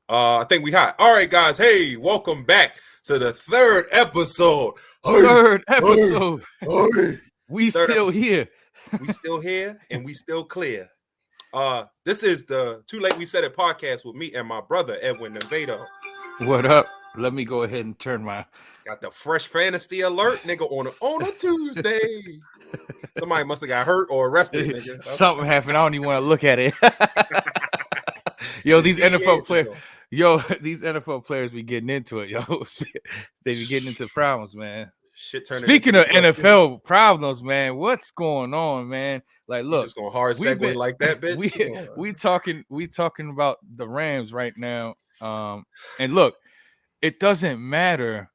I think we hot. All right, guys. Hey, welcome back to the third episode. Third episode. Hey. We Third still episode. here. We still here and we still clear. This is the Too Late We Said It podcast with me and my brother Edwin Nevado. What up? Let me go ahead and turn my. Got the fresh fantasy alert, nigga, on a Tuesday. Somebody must have got hurt or arrested, nigga. Something happened. I don't even want to look at it. Yo, these NFL players. Yo, these NFL players be getting into it, yo. They be getting into problems, man. Shit. Speaking of NFL problems, man, what's going on, man? Like, look, just gonna hard segue like that, bitch. We talking about the Rams right now. And look, it doesn't matter.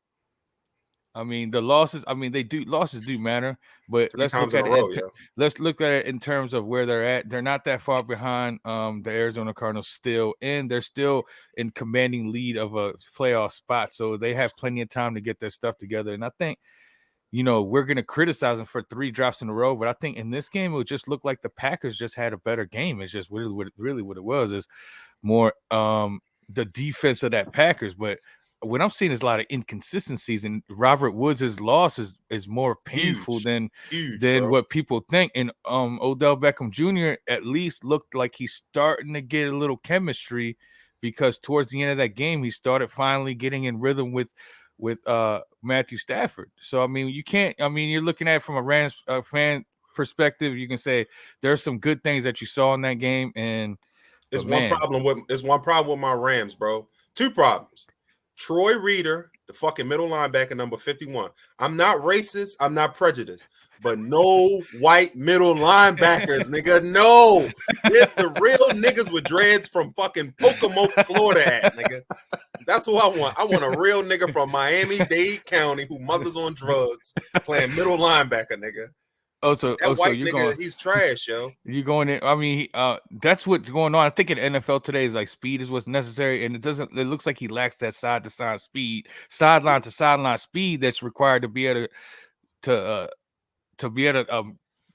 I mean, the losses. I mean, losses do matter, but let's look at it. Let's look at it in terms of where they're at. They're not that far behind the Arizona Cardinals still, and they're still in commanding lead of a playoff spot. So they have plenty of time to get their stuff together. And I think, we're gonna criticize them for 3 drops in a row, but I think in this game it would just look like the Packers just had a better game. It's just really what it was is more the defense of that Packers, but what I'm seeing is a lot of inconsistencies, and Robert Woods' loss is more painful than what people think. And Odell Beckham Jr. at least looked like he's starting to get a little chemistry, because towards the end of that game he started finally getting in rhythm with Matthew Stafford. So I mean, you're looking at it from a Rams fan perspective. You can say there's some good things that you saw in that game, and there's one problem with my Rams, bro. 2 problems. Troy Reader, the fucking middle linebacker, number 51. I'm not racist. I'm not prejudiced. But no white middle linebackers, nigga. No. It's the real niggas with dreads from fucking Pocomoke, Florida nigga. That's who I want. I want a real nigga from Miami-Dade County who mother's on drugs playing middle linebacker, nigga. So white you're nigga, he's trash, yo. You going in? I mean, that's what's going on. I think in NFL today is like speed is what's necessary, and it looks like he lacks that side to side speed, sideline to sideline speed that's required to be able to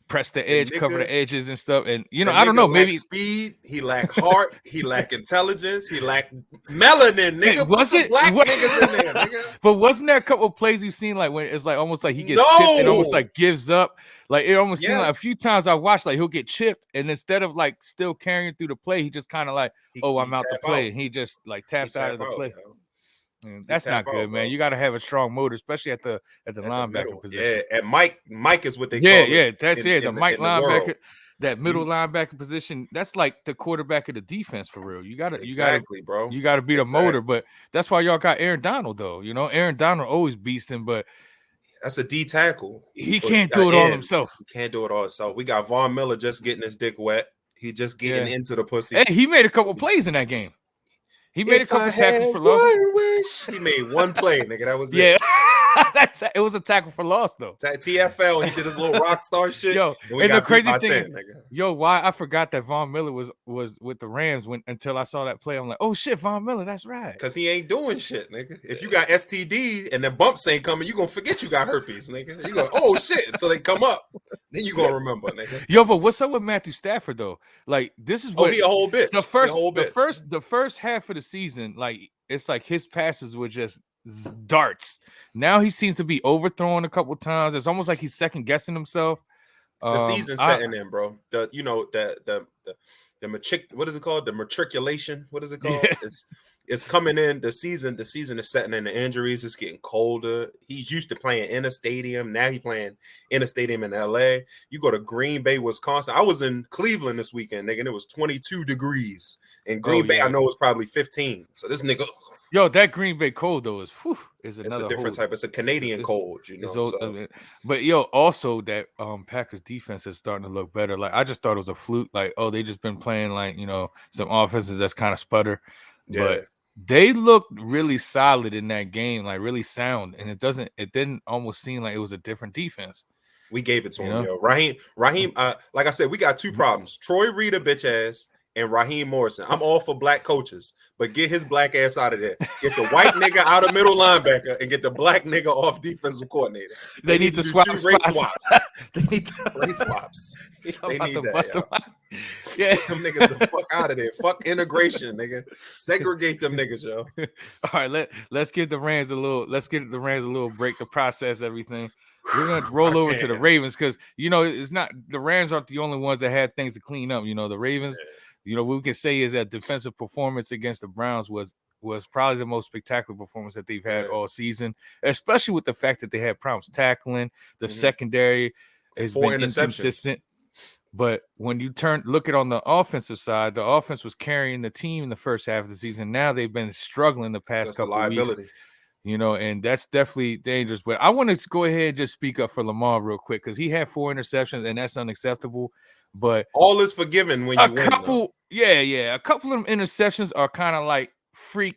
press the edge, cover the edges and stuff. And I don't know, maybe speed, he lack heart, he lack intelligence, he lack melanin, nigga. Was it black niggas in there, nigga? But wasn't there a couple of plays you've seen like when it's like almost like he gets chipped and almost like gives up? Like it almost seemed like a few times I watched like he'll get chipped, and instead of like still carrying through the play, he just kind of like, I'm out the play, and he just like taps out of the play. That's not good, man. You got to have a strong motor, especially at the linebacker position. Yeah, and Mike is what they call it. Yeah, that's the Mike linebacker, that middle linebacker position. That's like the quarterback of the defense for real. You got to bro. You got to be the motor, but that's why y'all got Aaron Donald though. Aaron Donald always beats him, but that's a D tackle. He can't do it all himself. He can't do it all himself. We got Von Miller just getting his dick wet. He just getting into the pussy. Hey, he made a couple plays in that game. He made a couple tackles for loss. He made one play, nigga. That was it. It was a tackle for loss though. TFL. He did his little rock star shit. Yo, and the crazy thing, why I forgot that Von Miller was with the Rams until I saw that play. I'm like, oh shit, Von Miller, that's right. Because he ain't doing shit, nigga. If you got STD and the bumps ain't coming, you gonna forget you got herpes, nigga. You go, oh shit, until they come up, then you gonna remember, nigga. Yo, but what's up with Matthew Stafford though? Like this is what he a whole bitch. The first half of the season, like it's like his passes were just darts. Now he seems to be overthrown a couple times. It's almost like he's second guessing himself. The season's setting in, bro. What is it called? The matriculation. What is it called? Yeah. It's coming in. The season is setting in. The injuries. It's getting colder. He's used to playing in a stadium. Now he's playing in a stadium in LA. You go to Green Bay, Wisconsin. I was in Cleveland this weekend, nigga, and it was 22 degrees. In Green Bay, I know it's probably 15. So this nigga. Yo, that Green Bay cold though is another. It's a different type. It's a Canadian cold, But also that Packers defense is starting to look better. Like I just thought it was a fluke. Like they just been playing like some offenses that's kind of sputter, but they looked really solid in that game, like really sound, and it didn't almost seem like it was a different defense. We gave it to him, yo. Raheem. Like I said, we got 2 problems. Troy Reader, bitch ass, and Raheem Morrison. I'm all for black coaches, but get his black ass out of there. Get the white nigga out of middle linebacker and get the black nigga off defensive coordinator. They need to do swap 2 race spots. swaps. They need to Race swaps. They need that. Yo. Yeah. Get them niggas the fuck out of there. Fuck integration, nigga. Segregate them niggas, yo. All right, let's give the Rams a little break to process everything. We're gonna roll over to the Ravens because it's not the Rams aren't the only ones that had things to clean up. The Ravens, what we can say is that defensive performance against the Browns was probably the most spectacular performance that they've had all season, especially with the fact that they had problems tackling. The secondary has been inconsistent. But when you look at on the offensive side, the offense was carrying the team in the first half of the season. Now they've been struggling the past couple of weeks. And that's definitely dangerous. But I want to go ahead and just speak up for Lamar real quick because he had 4 interceptions, and that's unacceptable. But all is forgiven when you win. A couple of them interceptions are kind of like freak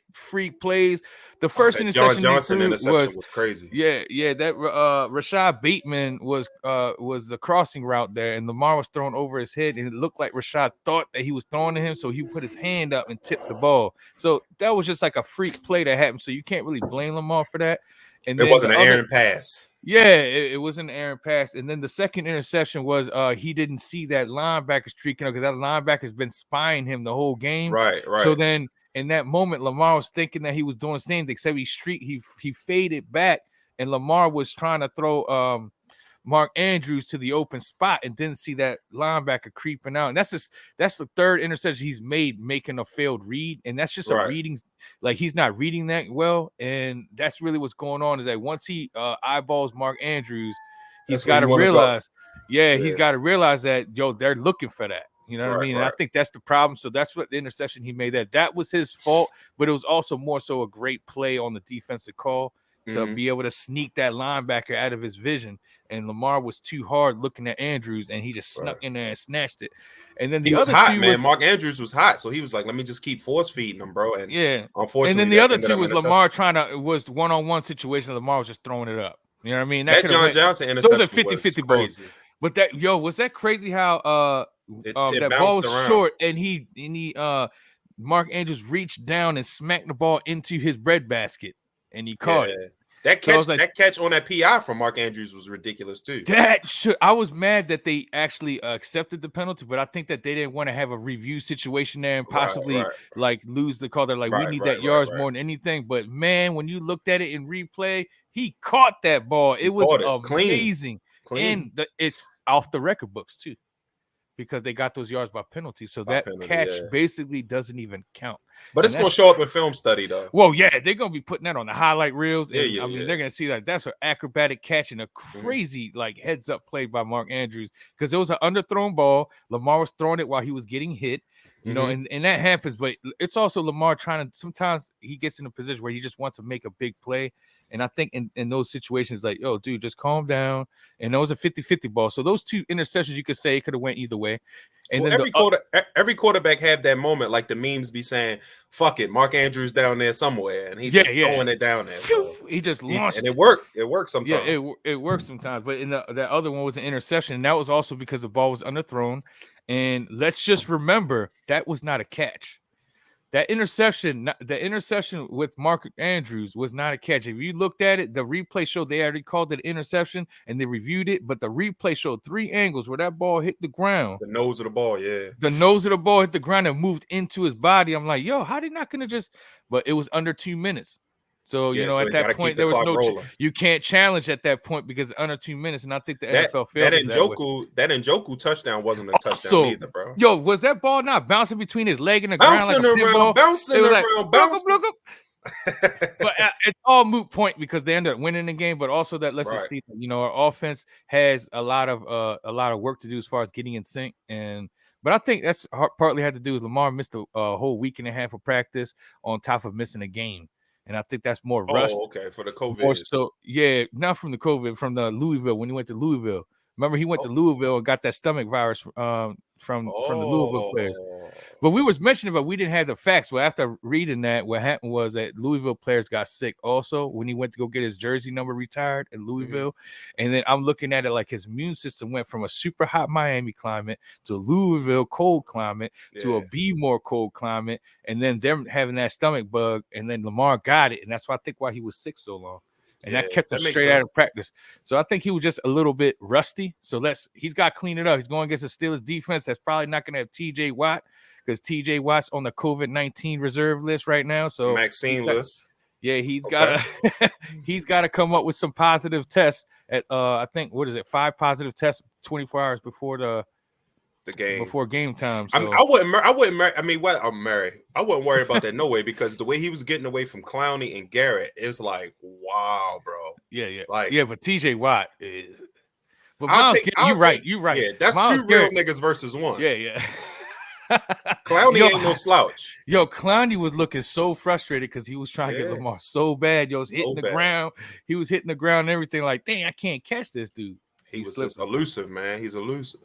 plays. The first interception John Johnson interception was crazy. Yeah, that Rashad Bateman was the crossing route there, and Lamar was thrown over his head, and it looked like Rashad thought that he was throwing to him, so he put his hand up and tipped the ball. So that was just like a freak play that happened. So you can't really blame Lamar for that. And it wasn't an errant pass. Yeah, it was an errant pass. And then the second interception was he didn't see that linebacker streaking up because that linebacker's been spying him the whole game. Right. So then in that moment, Lamar was thinking that he was doing the same thing, except he faded back, and Lamar was trying to throw Mark Andrews to the open spot and didn't see that linebacker creeping out. And that's the third interception he's made making a failed read, and that's just a reading. Like he's not reading that well, and that's really what's going on. Is that once he eyeballs Mark Andrews, he's got to realize, he's got to realize that they're looking for that. You know what I mean? And I think that's the problem. So that's what the interception he made. That was his fault, but it was also more so a great play on the defensive call to be able to sneak that linebacker out of his vision. And Lamar was too hard looking at Andrews, and he just snuck in there and snatched it. And then the other hot, two man. Mark Andrews was hot, so he was like, "Let me just keep force feeding him, bro." And unfortunately, and then the other two was Lamar was one-on-one situation. Lamar was just throwing it up. You know what I mean? That John Johnson interception, those are 50-50 balls. But was that crazy how that ball was around. Short and he Mark Andrews reached down and smacked the ball into his breadbasket and he caught it. That catch on that PI from Mark Andrews was ridiculous too. I was mad that they actually accepted the penalty, but I think that they didn't want to have a review situation there and possibly like lose the call. They're like, we need that yards more than anything. But man, when you looked at it in replay, he caught that ball. It was amazing. Clean. And it's off the record books too, because they got those yards by penalty. So that catch basically doesn't even count. But it's going to show up in film study, though. Well, yeah, they're going to be putting that on the highlight reels. And, I mean, they're going to see that that's an acrobatic catch and a crazy, like, heads-up play by Mark Andrews because it was an underthrown ball. Lamar was throwing it while he was getting hit, you know, and that happens. But it's also Lamar trying to – sometimes he gets in a position where he just wants to make a big play. And I think in those situations, like, yo, dude, just calm down. And those are 50-50 balls. So those two interceptions, you could say it could have went either way. And then every quarterback had that moment, like the memes be saying, "Fuck it, Mark Andrews down there somewhere," and he just throwing it down there. So he just launched, and it worked. It worked sometimes. Yeah, it works sometimes. But in that other one was an interception, and that was also because the ball was underthrown. And let's just remember that was not a catch. The interception with Mark Andrews was not a catch. If you looked at it, the replay showed they already called it an interception and they reviewed it, but the replay showed 3 angles where that ball hit the ground. The nose of the ball, yeah. The nose of the ball hit the ground and moved into his body. I'm like, yo, how they not going to just – but it was under 2 minutes. So, you know, at that point, there was no you can't challenge at that point because under 2 minutes, and I think the NFL failed that Njoku touchdown wasn't a touchdown either, bro. Yo, was that ball not bouncing between his leg and the ground like a pinball? Bouncing around. But it's all moot point because they ended up winning the game, but also that lets us see, you know, our offense has a lot of work to do as far as getting in sync. But I think that's partly had to do with Lamar missed a whole week and a half of practice on top of missing a game. And I think that's more rust. Oh, okay, for the COVID. Or so, yeah, not from the COVID, from the Louisville, when he went to Louisville. Remember, he went to Louisville and got that stomach virus from the Louisville players. But we was mentioning, but we didn't have the facts. But after reading that, what happened was that Louisville players got sick also when he went to go get his jersey number retired in Louisville. And then I'm looking at it like his immune system went from a super hot Miami climate to Louisville cold climate to a more cold climate. And then them having that stomach bug. And then Lamar got it. And that's why I think why he was sick so long. And that kept him straight out of practice. So I think he was just a little bit rusty. So he's got to clean it up. He's going against the Steelers defense that's probably not going to have TJ Watt because TJ Watt's on the COVID-19 reserve list right now. So vaccine list. Yeah, he's got to come up with some positive tests at I think 5 positive tests 24 hours before the game before game time. So I wouldn't marry. I wouldn't worry about that no way because the way he was getting away from Clowney and Garrett is like wow, bro. Yeah. But TJ Watt is. But you're right. Yeah, that's Myles 2 real niggas versus 1. Yeah. Clowney ain't no slouch. Yo, Clowney was looking so frustrated because he was trying to get Lamar so bad. Yo, was hitting the ground. He was hitting the ground and everything. Like, dang, I can't catch this dude. He was just elusive, man. He's elusive.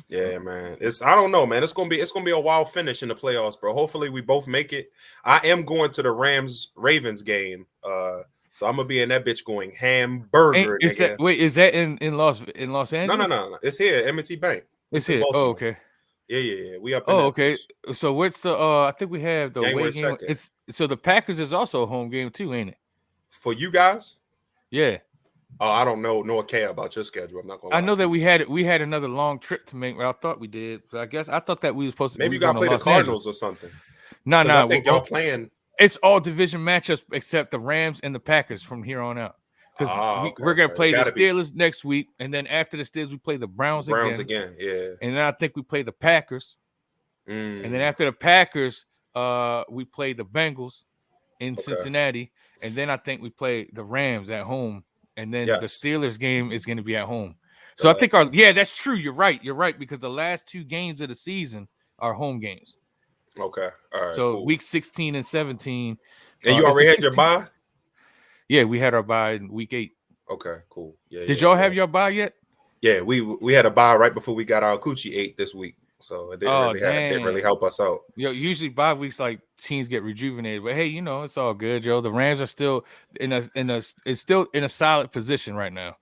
Yeah, man. I don't know, man. It's gonna be a wild finish in the playoffs, bro. Hopefully we both make it. I am going to the Rams-Ravens game. So I'm gonna be in that bitch going hamburger. Is that in Los Angeles? No. It's here, M&T Bank. It's here. Oh, okay. Yeah. We up. Okay. Bitch. So what's the? I think we have the away game. 2nd. So the Packers is also a home game too, ain't it? For you guys? Yeah. Oh, I don't know nor care about your schedule. I'm not gonna. I know that we had another long trip to make. But I thought we did. So I thought that we were supposed to. Maybe you gotta play the Cardinals or something. No. I think y'all playing. It's all division matchups except the Rams and the Packers from here on out. Because we're gonna play the Steelers next week, and then after the Steelers, we play the Browns again. Yeah. And then I think we play the Packers. And then after the Packers, we play the Bengals in Cincinnati, and then I think we play the Rams at home. And then the Steelers game is going to be at home. So I think that's true. You're right. Because the last 2 games of the season are home games. Okay. All right. So week 16 and 17. And you already had your bye? Yeah, we had our bye in week 8. Okay, cool. Yeah. Did y'all have your bye yet? Yeah, we had a bye right before we got our coochie 8 this week. So it didn't really help us out. Yo, usually bye weeks like teams get rejuvenated, but hey, it's all good, Joe. The Rams are still in a solid position right now.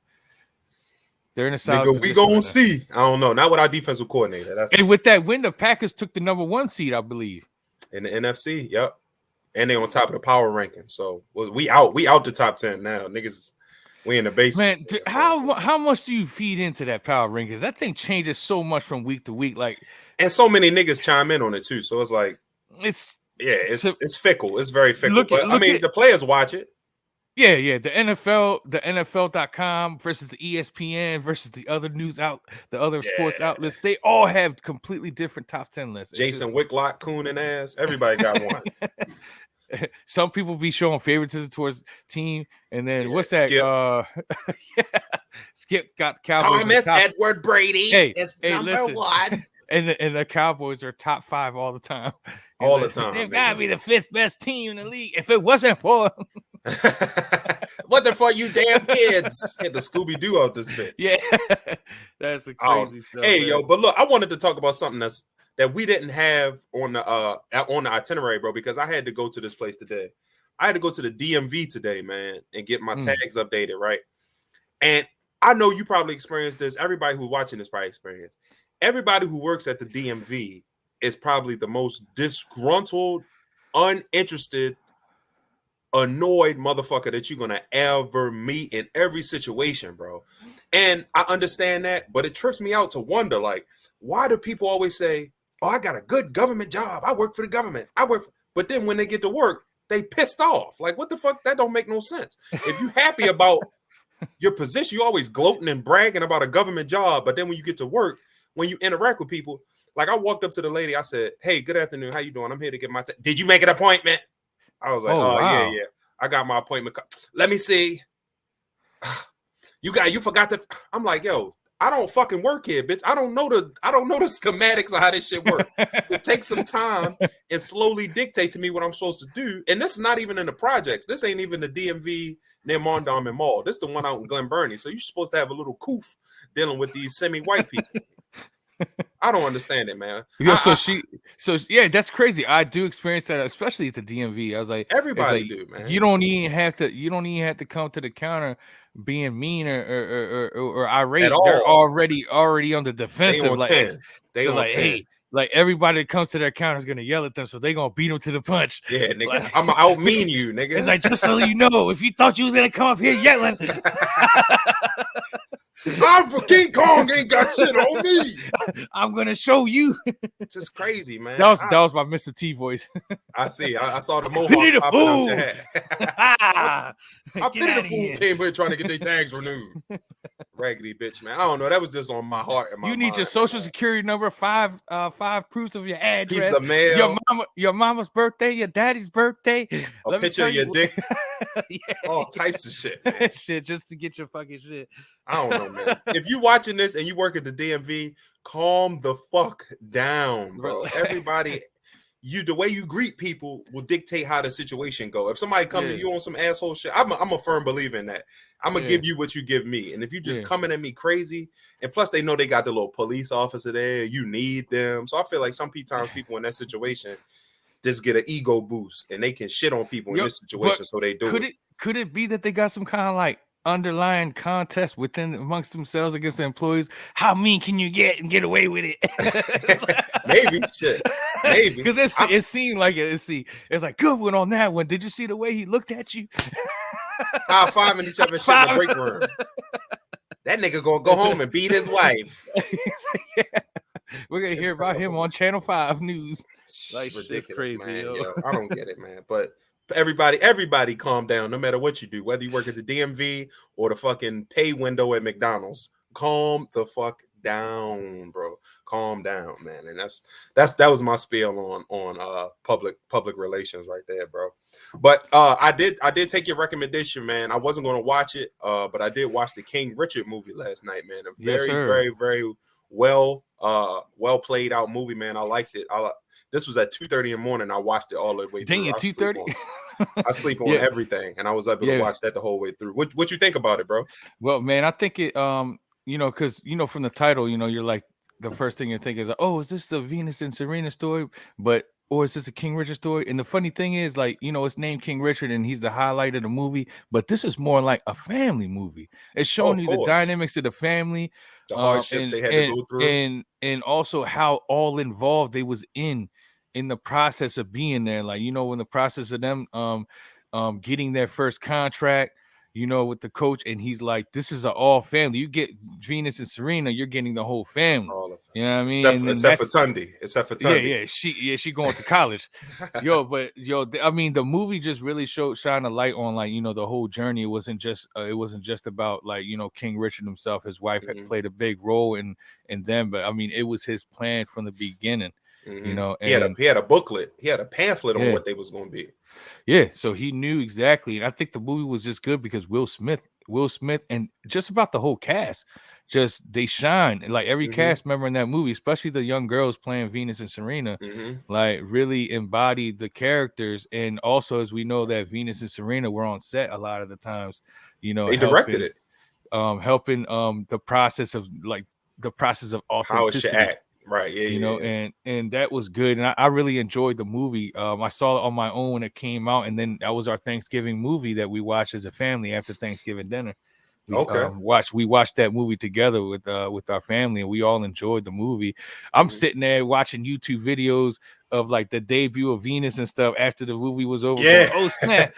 They're in a solid position. We gonna see. I don't know. Not with our defensive coordinator. And with that win, the Packers took the number 1 seed, I believe. In the NFC, yep. And they're on top of the power ranking. So we out the top 10 now. Niggas, we in the basement. Man, how much do you feed into that power rankings? That thing changes so much from week to week. Like, and so many niggas chime in on it too. So it's like it's fickle. It's very fickle. The players watch it. Yeah. The NFL.com versus the ESPN versus the other sports outlets. They all have completely different top 10 lists. Jason Whitlock, coon and ass. Everybody got one. Some people be showing favoritism towards team, and then what's that? Skip got the Cowboys. Thomas Edward Brady. It's number 1. And the Cowboys are top 5 all the time. All the time. They've got to be the 5th best team in the league. If it wasn't for you damn kids. Hit the Scooby Doo out this bitch. Yeah, that's the crazy stuff. Hey, man. Yo, but look, I wanted to talk about something that we didn't have on the itinerary, bro, because I had to go to this place today. I had to go to the DMV today, man, and get my tags updated, right? And I know you probably experienced this. Everybody who's watching this probably experienced. Everybody who works at the DMV is probably the most disgruntled, uninterested, annoyed motherfucker that you're gonna ever meet in every situation, bro. And I understand that, but it trips me out to wonder, like, why do people always say, "Oh, I got a good government job. I work for the government. But then when they get to work, they pissed off. Like, what the fuck? That don't make no sense. If you happy about your position, you always gloating and bragging about a government job, but then when you get to work, when you interact with people, like I walked up to the lady, I said, "Hey, good afternoon. How you doing? I'm here to get my Did you make an appointment?" I was like, wow. Yeah. I got my appointment. Let me see. You forgot to. I'm like, yo, I don't fucking work here, bitch. I don't know the schematics of how this shit works. So take some time and slowly dictate to me what I'm supposed to do. And this is not even in the projects. This ain't even the DMV near Mondawmin Mall. This is the one out in Glen Burnie. So you're supposed to have a little coof dealing with these semi-white people. I don't understand it, man. So yeah, that's crazy. I do experience that, especially at the DMV. I was like, everybody do, man. You don't even have to come to the counter being mean or irate. At all. They're already on the defensive. They on like 10. They on like 10. Hey, like everybody that comes to their counter is gonna yell at them, so they gonna beat them to the punch. Yeah, nigga. Like, I'm out mean you, nigga. It's like, just so you know, if you thought you was gonna come up here yelling. I'm for King Kong ain't got shit on me. I'm gonna show you. It's just crazy, man. That was my Mr. T voice. I see. I saw the mohawk popping out your head. I pity the fool came here trying to get their tags renewed. Raggedy bitch, man. I don't know. That was just on my heart and my You need mind, your social security number, five proofs of your address, piece of mail, your mama's birthday, your daddy's birthday, a picture of your dick, yeah. All types of shit, man. Shit, just to get your fucking shit. I don't know, man. If you watching this and you work at the DMV, calm the fuck down, bro. Everybody, the way you greet people will dictate how the situation go. If somebody come to you on some asshole shit, I'm a firm believer in that. I'm gonna give you what you give me, and if you just coming at me crazy, and plus they know they got the little police officer there, you need them. So I feel like sometimes people in that situation just get an ego boost, and they can shit on people in this situation, so they do it. Could it be that they got some kind of like underlying contest amongst themselves against the employees? How mean can you get and get away with it? Maybe shit. Maybe because it seemed like it's like good one on that one. Did you see the way he looked at you? High fiving each other shit in the break room. That nigga gonna go home and beat his wife. We're gonna hear about him on Channel 5 News. Like, ridiculous, crazy, man. yo. I don't get it, man. But everybody calm down, no matter what you do, whether you work at the DMV or the fucking pay window at McDonald's. Calm the fuck down, bro. Calm down, man. And that was my spiel on public relations right there, bro. But I did take your recommendation, man. I wasn't going to watch it, but I did watch the King Richard movie last night, man. A very well played out movie, man. I liked it. This was at 2:30 in the morning. I watched it all the way through. Dang it, 2:30. I sleep on everything, and I was able to watch that the whole way through. What you think about it, bro? Well, man, I think it because from the title, you're like, the first thing you think is, oh, is this the Venus and Serena story? Or is this a King Richard story? And the funny thing is, like, it's named King Richard and he's the highlight of the movie, but this is more like a family movie. It's showing you the dynamics of the family, the hardships they had to go through, and also how all involved they was in the process of being there. Like, in the process of them getting their first contract, with the coach, and he's like, this is an all family. You get Venus and Serena, you're getting the whole family. All of them. You know what I mean? Except for Tundi. Yeah, she going to college. I mean, the movie just really shine a light on, like, the whole journey. It wasn't just about, like, King Richard himself. His wife had played a big role in them, but I mean, it was his plan from the beginning. And he had a booklet, he had a pamphlet on what they was going to be. Yeah, so he knew exactly, and I think the movie was just good because Will Smith, and just about the whole cast, they shine. Like, every cast member in that movie, especially the young girls playing Venus and Serena, like, really embodied the characters. And also, as we know, that Venus and Serena were on set a lot of the times. They directed it, helping the process of authenticity. How it should act. Right, and that was good, and I really enjoyed the movie. I saw it on my own when it came out, and then that was our Thanksgiving movie that we watched as a family after Thanksgiving dinner. We watched that movie together with our family, and we all enjoyed the movie. I'm sitting there watching YouTube videos of, like, the debut of Venus and stuff after the movie was over. Yeah. Going, oh snap.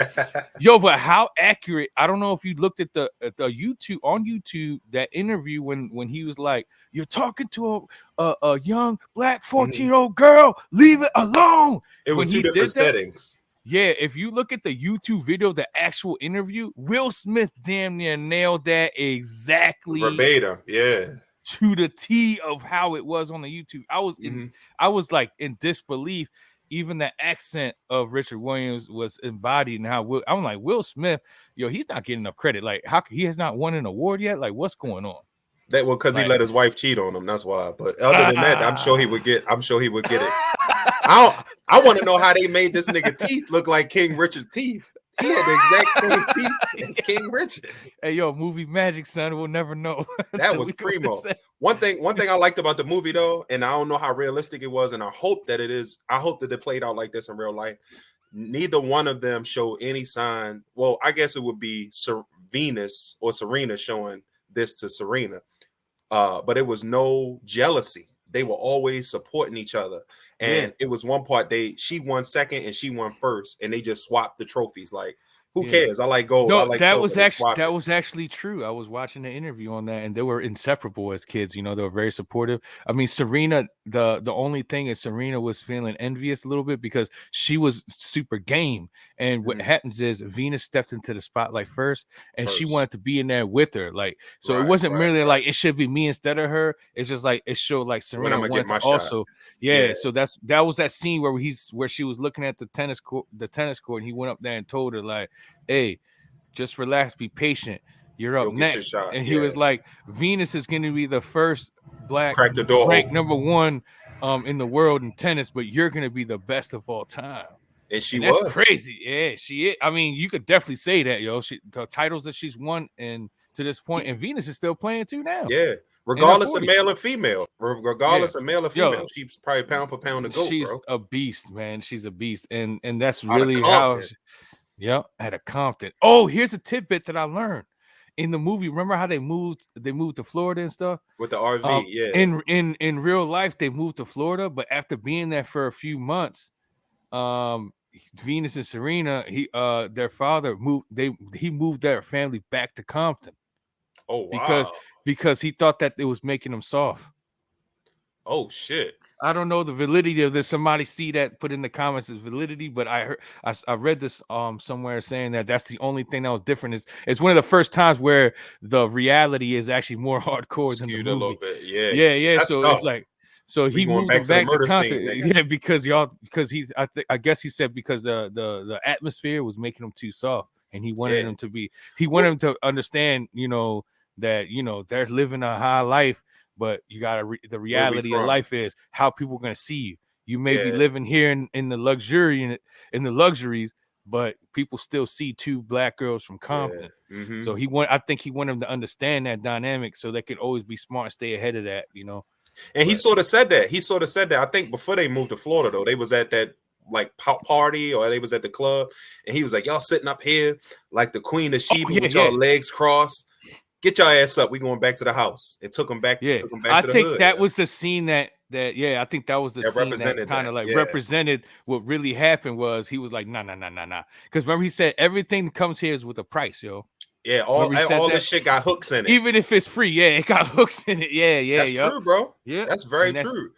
Yo, but how accurate. I don't know if you looked at the YouTube that interview when he was like, you're talking to a young black 14-year-old girl, leave it alone. It was two different settings. Yeah, if you look at the YouTube video, the actual interview, Will Smith damn near nailed that exactly verbatim, to the T of how it was on the YouTube. I was like in disbelief. Even the accent of Richard Williams was embodied in how I'm like, Will Smith, he's not getting enough credit. Like, how he has not won an award yet? Like, what's going on? That well, because he Like, let his wife cheat on him. That's why. But other than that, I'm sure he would get. I'm sure he would get it. I want to know how they made this nigga teeth look like King Richard teeth. He had the exact same teeth as King Richard. Hey, yo, movie magic, son. We'll never know. That was primo. One thing I liked about the movie though, and I don't know how realistic it was, and I hope that it is. I hope that it played out like this in real life. Neither one of them showed any sign. Well, I guess it would be Venus or Serena showing this to Serena, but it was no jealousy. They were always supporting each other, and it was one part she won second and she won first, and they just swapped the trophies. Like, who cares? I like gold. No, I like that silver. was actually true. I was watching the interview on that, and they were inseparable as kids. You know, they were very supportive. I mean, Serena, the only thing is Serena was feeling envious a little bit because she was super game. And what happens is Venus stepped into the spotlight first, and she wanted to be in there with her. Like, so it wasn't merely like it should be me instead of her. It's just like it showed like Serena wanted to also, So that was that scene where she was looking at the tennis court, and he went up there and told her like, hey, just relax, be patient. You're up next. And he was like, Venus is going to be the first black crack the door ranked number one in the world in tennis, but you're going to be the best of all time. And that's crazy. Yeah, she is. I mean, you could definitely say that, yo. The titles that she's won and to this point, and Venus is still playing too now. Yeah. Regardless of male or female. Regardless of male or female, she's probably pound for pound a GOAT, she's bro. a beast, man. She's a beast. And that's really how at a Compton. Oh, here's a tidbit that I learned in the movie. Remember how they moved to Florida and stuff with the RV? In real life, they moved to Florida, but after being there for a few months, Venus and Serena, their father moved. He moved their family back to Compton. Oh wow! Because he thought that it was making them soft. Oh shit! I don't know the validity of this. Somebody see that, put in the comments the validity, but I read this somewhere saying that that's the only thing that was different. It's one of the first times where the reality is actually more hardcore than the movie. A little bit, yeah. So tough. It's like, so he moved back to Compton, because I guess he said because the atmosphere was making him too soft, and he wanted him to be. He wanted him to understand, that they're living a high life. But you gotta the reality of life is how people are gonna see you. You may be living here in the luxuries, but people still see two black girls from Compton. So I think he wanted them to understand that dynamic so they could always be smart and stay ahead of that, And he sort of said that. I think before they moved to Florida, though, they was at that like party or they was at the club, and he was like, y'all sitting up here like the Queen of Sheba with y'all legs crossed. Get your ass up. We going back to the house. It took him back. Yeah, took him back to the think hood, that was the scene I think that was the scene that kind of represented what really happened. Was he was like, nah. Because remember he said everything that comes here is with a price, yo. Yeah, all this shit got hooks in it. Even if it's free, it got hooks in it. Yeah. That's true, bro. Yeah, that's very true.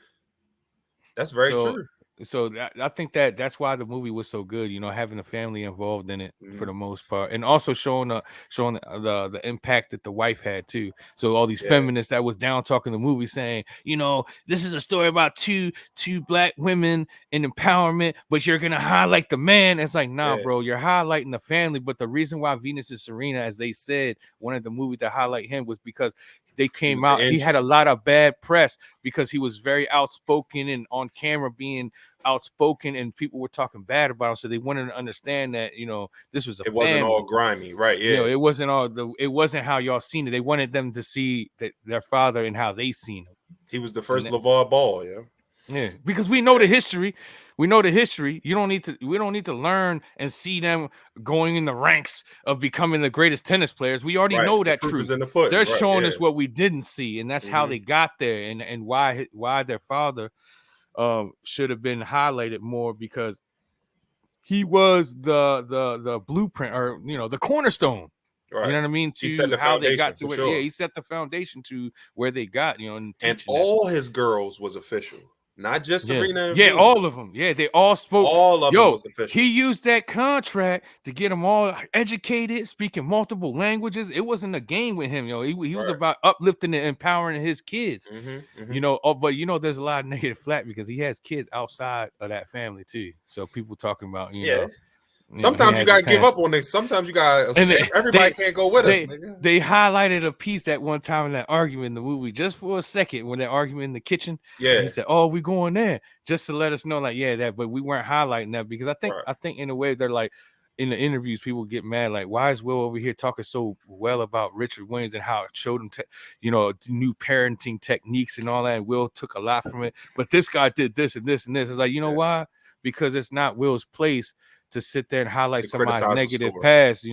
That's very true. So I think that's why the movie was so good, having the family involved in it for the most part, and also showing the impact that the wife had too. So all these feminists that was down talking the movie saying, this is a story about two black women and empowerment, but you're gonna highlight the man. It's like, nah, bro, you're highlighting the family. But the reason why Venus and Serena, as they said, wanted the movie to highlight him was because they came out. He had a lot of bad press because he was very outspoken and on camera being outspoken, and people were talking bad about him. So they wanted to understand that this was it wasn't all grimy, right? Yeah, it wasn't how y'all seen it. They wanted them to see that their father and how they seen him. He was the first LeVar Ball, yeah, because we know the history. We know the history. We don't need to learn and see them going in the ranks of becoming the greatest tennis players. We already know that truth. They're showing us what we didn't see, and that's how they got there, and why their father should have been highlighted more, because he was the blueprint, or the cornerstone. Right. You know what I mean? To how they got to it. Sure. Yeah, he set the foundation to where they got, and all his girls was official. Not just Serena. Yeah, all of them. Yeah, they all spoke. All of them was official. He used that contract to get them all educated, speaking multiple languages. It wasn't a game with him, He was about uplifting and empowering his kids. But there's a lot of negative flack because he has kids outside of that family too. So people talking about, Sometimes you gotta give up on this. Sometimes you gotta. Everybody can't go with us, nigga. They highlighted a piece that one time in that argument in the movie, just for a second, when they're arguing in the kitchen. Yeah. He said, "Oh, we going there," just to let us know, like, yeah, that. But we weren't highlighting that because I think in a way they're like, in the interviews, people get mad, like, why is Will over here talking so well about Richard Williams and how it showed him, new parenting techniques and all that. And Will took a lot from it, but this guy did this and this and this. It's like, you know why? Because it's not Will's place to sit there and highlight somebody's negative past.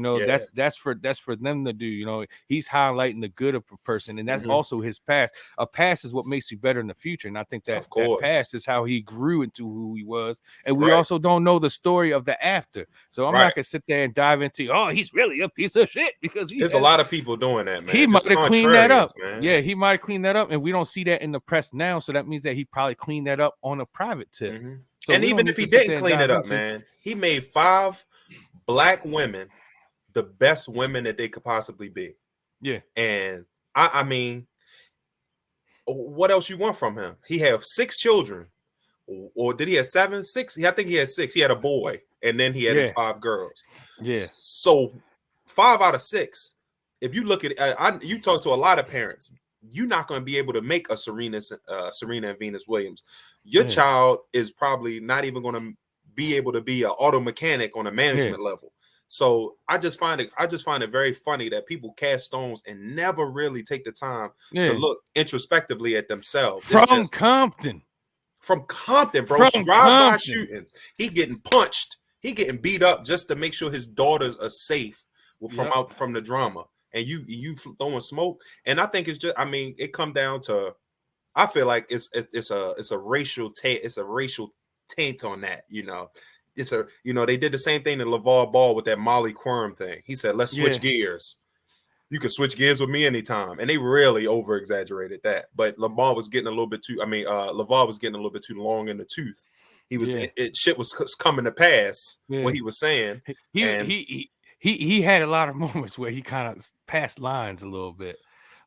That's for them to do. He's highlighting the good of a person, and that's also his past. A past is what makes you better in the future, and I think that past is how he grew into who he was. And we also don't know the story of the after, so I'm not gonna sit there and dive into, oh, he's really a piece of shit, because there's a lot of people doing that, man. He might have cleaned that up, man. Yeah, he might have cleaned that up, and we don't see that in the press now, so that means that he probably cleaned that up on a private tip. So and even if he didn't clean it up, man, he made 5 black women the best women that they could possibly be. Yeah. And I mean, what else you want from him? He had 6 children. Or did he have 7? 6? I think he had 6. He had a boy, and then he had his 5 girls. Yeah. So 5 out of 6. If you look at you talk to a lot of parents, you're not going to be able to make a Serena and Venus Williams. Your child is probably not even going to be able to be an auto mechanic on a management level. So I just find it very funny that people cast stones and never really take the time to look introspectively at themselves. From Compton, bro. Drive-by shootings. He getting punched. He getting beat up just to make sure his daughters are safe from the drama. And you throwing smoke, and I think it's just, I mean, it come down to, I feel like it's a racial taint on that. They did the same thing to LeVar Ball with that Molly Quorum thing. He said, let's switch gears. You can switch gears with me anytime, and they really over exaggerated that. But LeVar was getting a little bit too long in the tooth. He was shit was coming to pass what he was saying. He had a lot of moments where he kind of passed lines a little bit.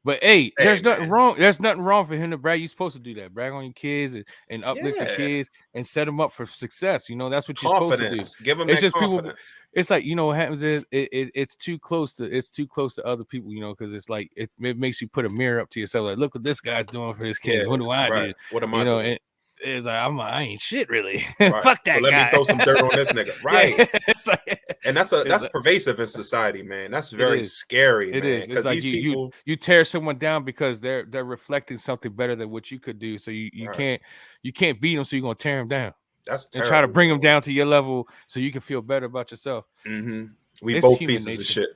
But hey, there's nothing wrong. There's nothing wrong for him to brag. You're supposed to do that. Brag on your kids and uplift your kids and set them up for success. That's what you're supposed to do. Give them it's that just confidence. People. It's like, what happens is it's too close to other people. Because it's like it makes you put a mirror up to yourself. Like, look what this guy's doing for his kids. What do I do? What am I doing? And, it's like, I ain't shit really. Fuck that guy. Let me throw some dirt on this nigga. Right. And that's pervasive in society, man. That's very scary, man. It is. Because like you tear someone down because they're reflecting something better than what you could do. So you can't beat them, so you're gonna tear them down. That's terrible. And try to bring them down to your level so you can feel better about yourself. We both pieces of shit.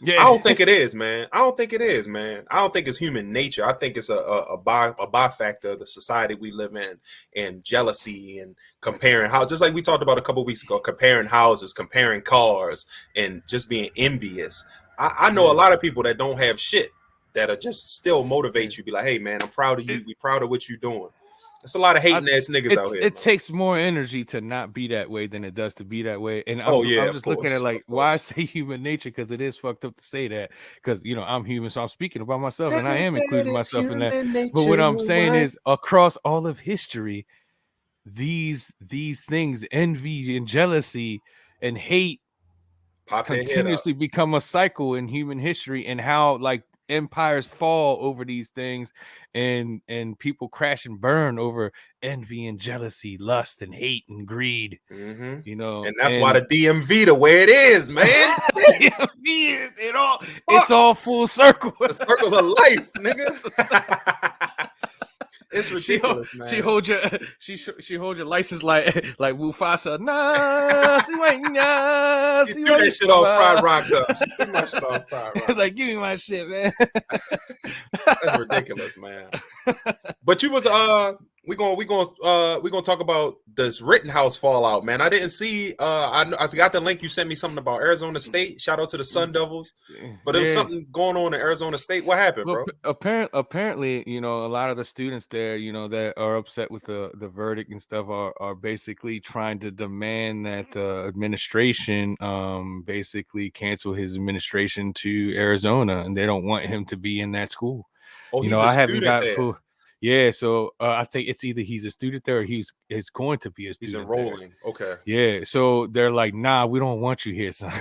Yeah. I don't think it is, man. I don't think it's human nature. I think it's a byfactor of the society we live in, and jealousy and comparing just like we talked about a couple of weeks ago, comparing houses, comparing cars, and just being envious. I know a lot of people that don't have shit that are just still motivate you. Be like, hey man, I'm proud of you. We proud of what you're doing. There's a lot of hating ass niggas out here. It takes more energy to not be that way than it does to be that way. And I'm just looking at like, why I say human nature, because it is fucked up to say that. Because I'm human, so I'm speaking about myself, and I am including myself in that. But what I'm saying is, across all of history, these things, envy and jealousy and hate, continuously become a cycle in human history, and how like empires fall over these things, and people crash and burn over envy and jealousy, lust and hate and greed. And that's why the DMV the way it is, man. DMV it's all full circle. The circle of life, nigga. It's ridiculous, man. She hold your license like Mufasa. Nah, see right now. She threw that shit on Fried Rock up. She threw my shit on Fried Rock. It's like, give me my shit, man. That's ridiculous, man. But you was we gonna talk about this Rittenhouse fallout, man. I didn't see. I got the link. You sent me something about Arizona State. Shout out to the Sun Devils. But there was something going on in Arizona State. What happened, bro? Apparently, a lot of the students there, that are upset with the verdict and stuff are basically trying to demand that the administration basically cancel his administration to Arizona, and they don't want him to be in that school. Oh, I haven't got full. Yeah, so I think it's either he's a student there or he's going to be a He's student there. enrolling. Okay. Yeah, so they're like, nah, we don't want you here, son.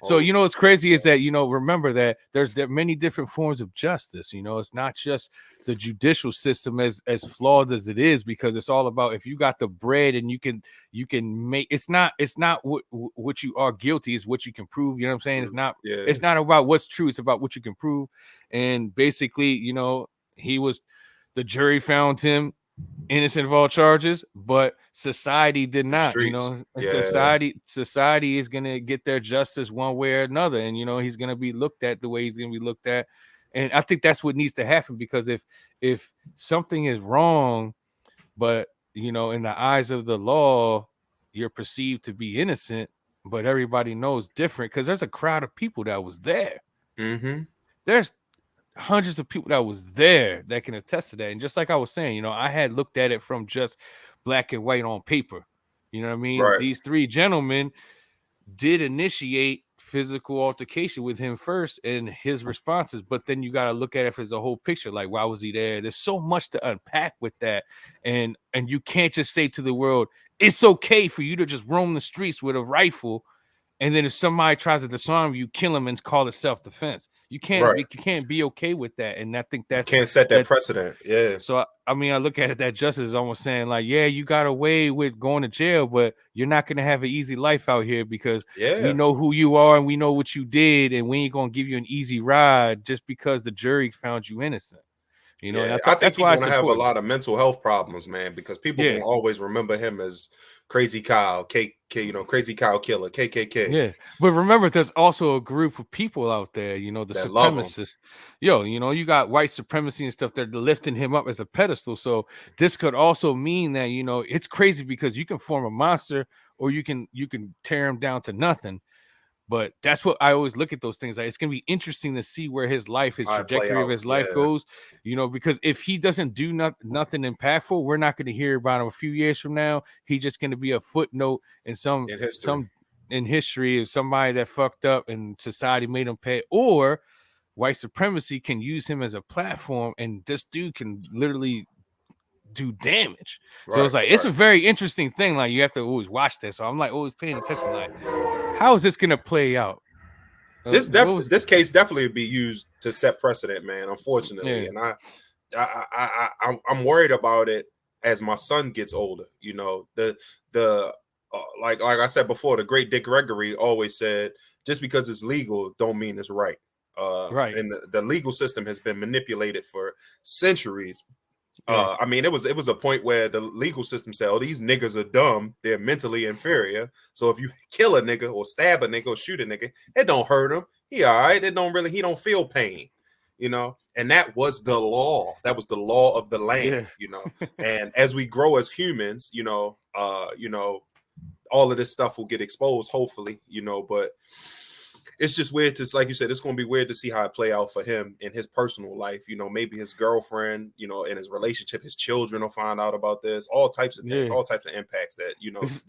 So Oh, what's crazy is that remember that there are many different forms of justice. It's not just the judicial system as flawed as it is, because it's all about if you got the bread and you can make it's not what you are guilty, is what you can prove. You know what I'm saying? It's not about what's true, it's about what you can prove. And basically, the jury found him innocent of all charges, but society did the not. streets. Society is gonna get their justice one way or another, and he's gonna be looked at the way he's gonna be looked at. And I think that's what needs to happen, because if something is wrong, but in the eyes of the law, you're perceived to be innocent, but everybody knows different, because there's a crowd of people that was there. Mm-hmm. There's hundreds of people that was there that can attest to that. And just like I was saying, I had looked at it from just black and white on paper. You know what I mean? Right. These three gentlemen did initiate physical altercation with him first and his responses, but then you got to look at it as a whole picture. Like, why was he there? There's so much to unpack with that. And you can't just say to the world, it's okay for you to just roam the streets with a rifle, and then if somebody tries to disarm you, kill him and call it self-defense. You can't be okay with that. And I think You can't set that precedent. Yeah. So I look at it that justice is almost saying like, yeah, you got away with going to jail, but you're not going to have an easy life out here, because we know who you are and we know what you did, and we ain't going to give you an easy ride just because the jury found you innocent. And I think think that's why he's gonna have a lot of mental health problems, man, because people gonna always remember him as Crazy Kyle, Crazy Kyle Killer, KKK. Yeah, but remember, there's also a group of people out there, the that love him. supremacists. You got white supremacy and stuff. They're lifting him up as a pedestal. So this could also mean that it's crazy, because you can form a monster, or you can tear him down to nothing. But that's what I always look at those things. Like, it's gonna be interesting to see where his trajectory of his life goes. Because if he doesn't do nothing impactful, we're not going to hear about him a few years from now. He's just going to be a footnote in history of somebody that fucked up and society made him pay, or white supremacy can use him as a platform, and this dude can literally do damage. So it's like it's a very interesting thing. Like, you have to always watch this. So I'm like always paying attention. Like, how is this gonna play out? This case definitely be used to set precedent, man. Unfortunately, and I'm worried about it as my son gets older. Like I said before, the great Dick Gregory always said, just because it's legal don't mean it's right. And the legal system has been manipulated for centuries. I mean, it was a point where the legal system said, "Oh, these niggas are dumb. They're mentally inferior. So if you kill a nigga or stab a nigga or shoot a nigga, it don't hurt him. He all right. He don't feel pain, And that was the law. That was the law of the land, And as we grow as humans, all of this stuff will get exposed, hopefully, But it's just weird to, like you said, it's going to be weird to see how it play out for him in his personal life. Maybe his girlfriend, in his relationship, his children will find out about this. All types of things, all types of impacts that it's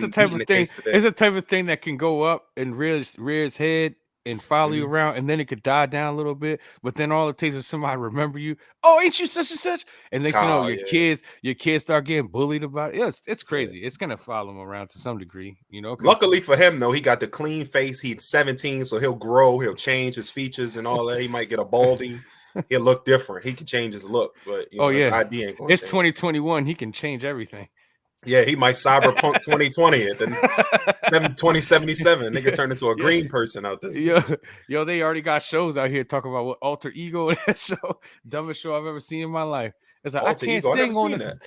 the type of thing. It's a type of thing that can go up and rear its head and follow you around, and then it could die down a little bit. But then all it takes is somebody remember you. Oh, ain't you such and such? And next you know, your kids start getting bullied about it. Yeah, it's crazy. It's gonna follow him around to some degree, Luckily for him, though, he got the clean face. He's 17, so he'll grow. He'll change his features and all that. He might get a baldy. He'll look different. He can change his look, but his ID ain't going to It's 2021. He can change everything. Yeah, he might cyberpunk 2020 it. Then 2077, nigga turn into a green person out this. Yo, they already got shows out here talking about what alter ego in that show. Dumbest show I've ever seen in my life. It's like, alter I can't ego. Sing on this. That.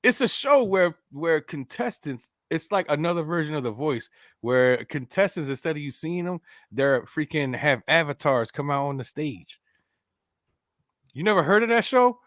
It's a show where contestants, it's like another version of The Voice, where contestants, instead of you seeing them, they're freaking have avatars come out on the stage. You never heard of that show?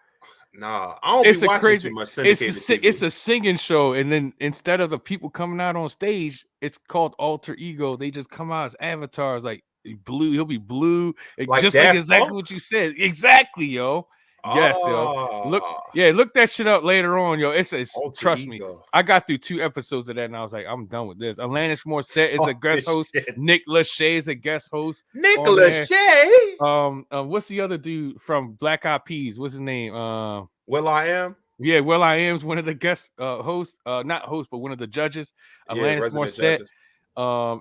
Nah, I don't be watching too much syndicated TV. It's a singing show, and then instead of the people coming out on stage, it's called alter ego. They just come out as avatars, like blue. He'll be blue, like just Daft like exactly Punk? What you said. Exactly, yo. Yes, yo. Look that shit up later on, yo. It's Alter trust me. ego. I got through 2 episodes of that, and I was like, I'm done with this. Alanis Morissette is a Fuck guest this host. shit. Nick Lachey is a guest host. Nick on there. Lachey. What's the other dude from Black Eyed Peas? What's his name? Will I Am. Yeah, Will I Am's one of the guest hosts, not host, but one of the judges. Alanis Morissette,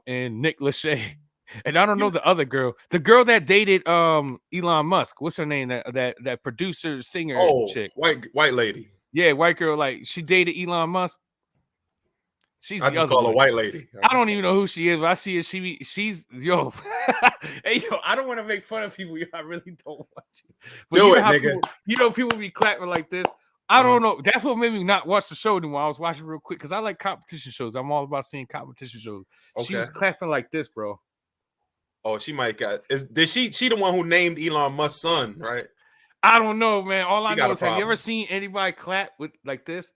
and Nick Lachey. And I don't know the other girl, the girl that dated Elon Musk. What's her name? That producer singer chick. White lady. Yeah, white girl. Like she dated Elon Musk. She's I the just other call one. her white lady. I don't even know who she is. But I see her. She's yo. Hey yo, I don't want to make fun of people. I really don't want to. But do you it, know how nigga. People be clapping like this. I don't know. That's what made me not watch the show anymore. I was watching real quick because I like competition shows. I'm all about seeing competition shows. Okay. She was clapping like this, bro. Oh, she might got. She the one who named Elon Musk's son, right? I don't know, man. All I know is, have you ever seen anybody clap with like this?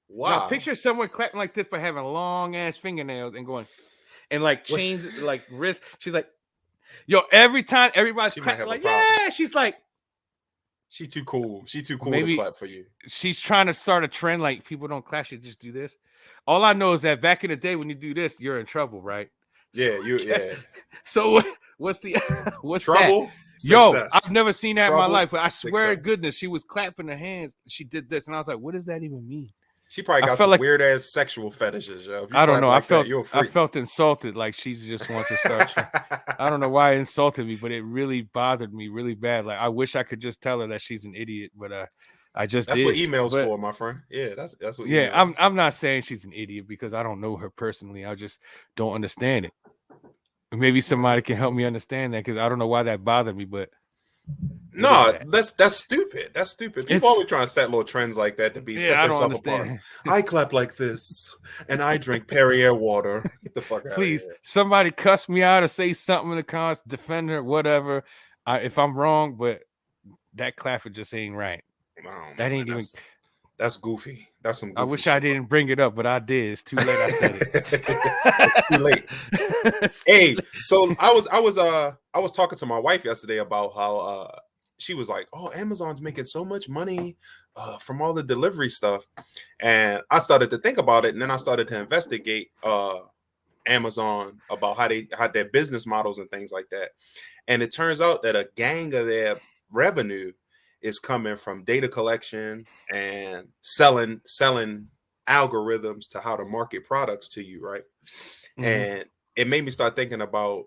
Wow. Now picture someone clapping like this, but having long ass fingernails and going and like chains, like wrist. She's like, yo, every time everybody's clapping, like, yeah, she's like, she too cool. She too cool to clap for you. She's trying to start a trend like people don't clap, she just do this. All I know is that back in the day when you do this, you're in trouble, right? Yeah, So what's trouble? That? Yo, I've never seen that in my life, but I swear to goodness, she was clapping her hands. She did this, and I was like, what does that even mean? She probably got some weird ass sexual fetishes, yo. I don't know. I felt insulted, like she just wants to start. I don't know why it insulted me, but it really bothered me really bad. Like I wish I could just tell her that she's an idiot, but I just that's did. What emails for, my friend. Yeah, that's what. Yeah, I'm not saying she's an idiot because I don't know her personally. I just don't understand it. Maybe somebody can help me understand that because I don't know why that bothered me, but. No, that's stupid. That's stupid. People always trying to set little trends like that to set themselves apart. I clap like this, and I drink Perrier water. Get the fuck out Please, of here. Somebody cuss me out or say something in the comments, defend her, whatever. If I'm wrong, but that clapper just ain't right. That ain't even. That's goofy. That's some. Goofy I wish I didn't bring it up, but I did. It's too late. I said it. It's too late. Hey, so I was talking to my wife yesterday about how she was like, "Oh, Amazon's making so much money from all the delivery stuff," and I started to think about it, and then I started to investigate Amazon about how their business models and things like that, and it turns out that a gang of their revenue is coming from data collection and selling algorithms to how to market products to you, right? Mm-hmm. And it made me start thinking about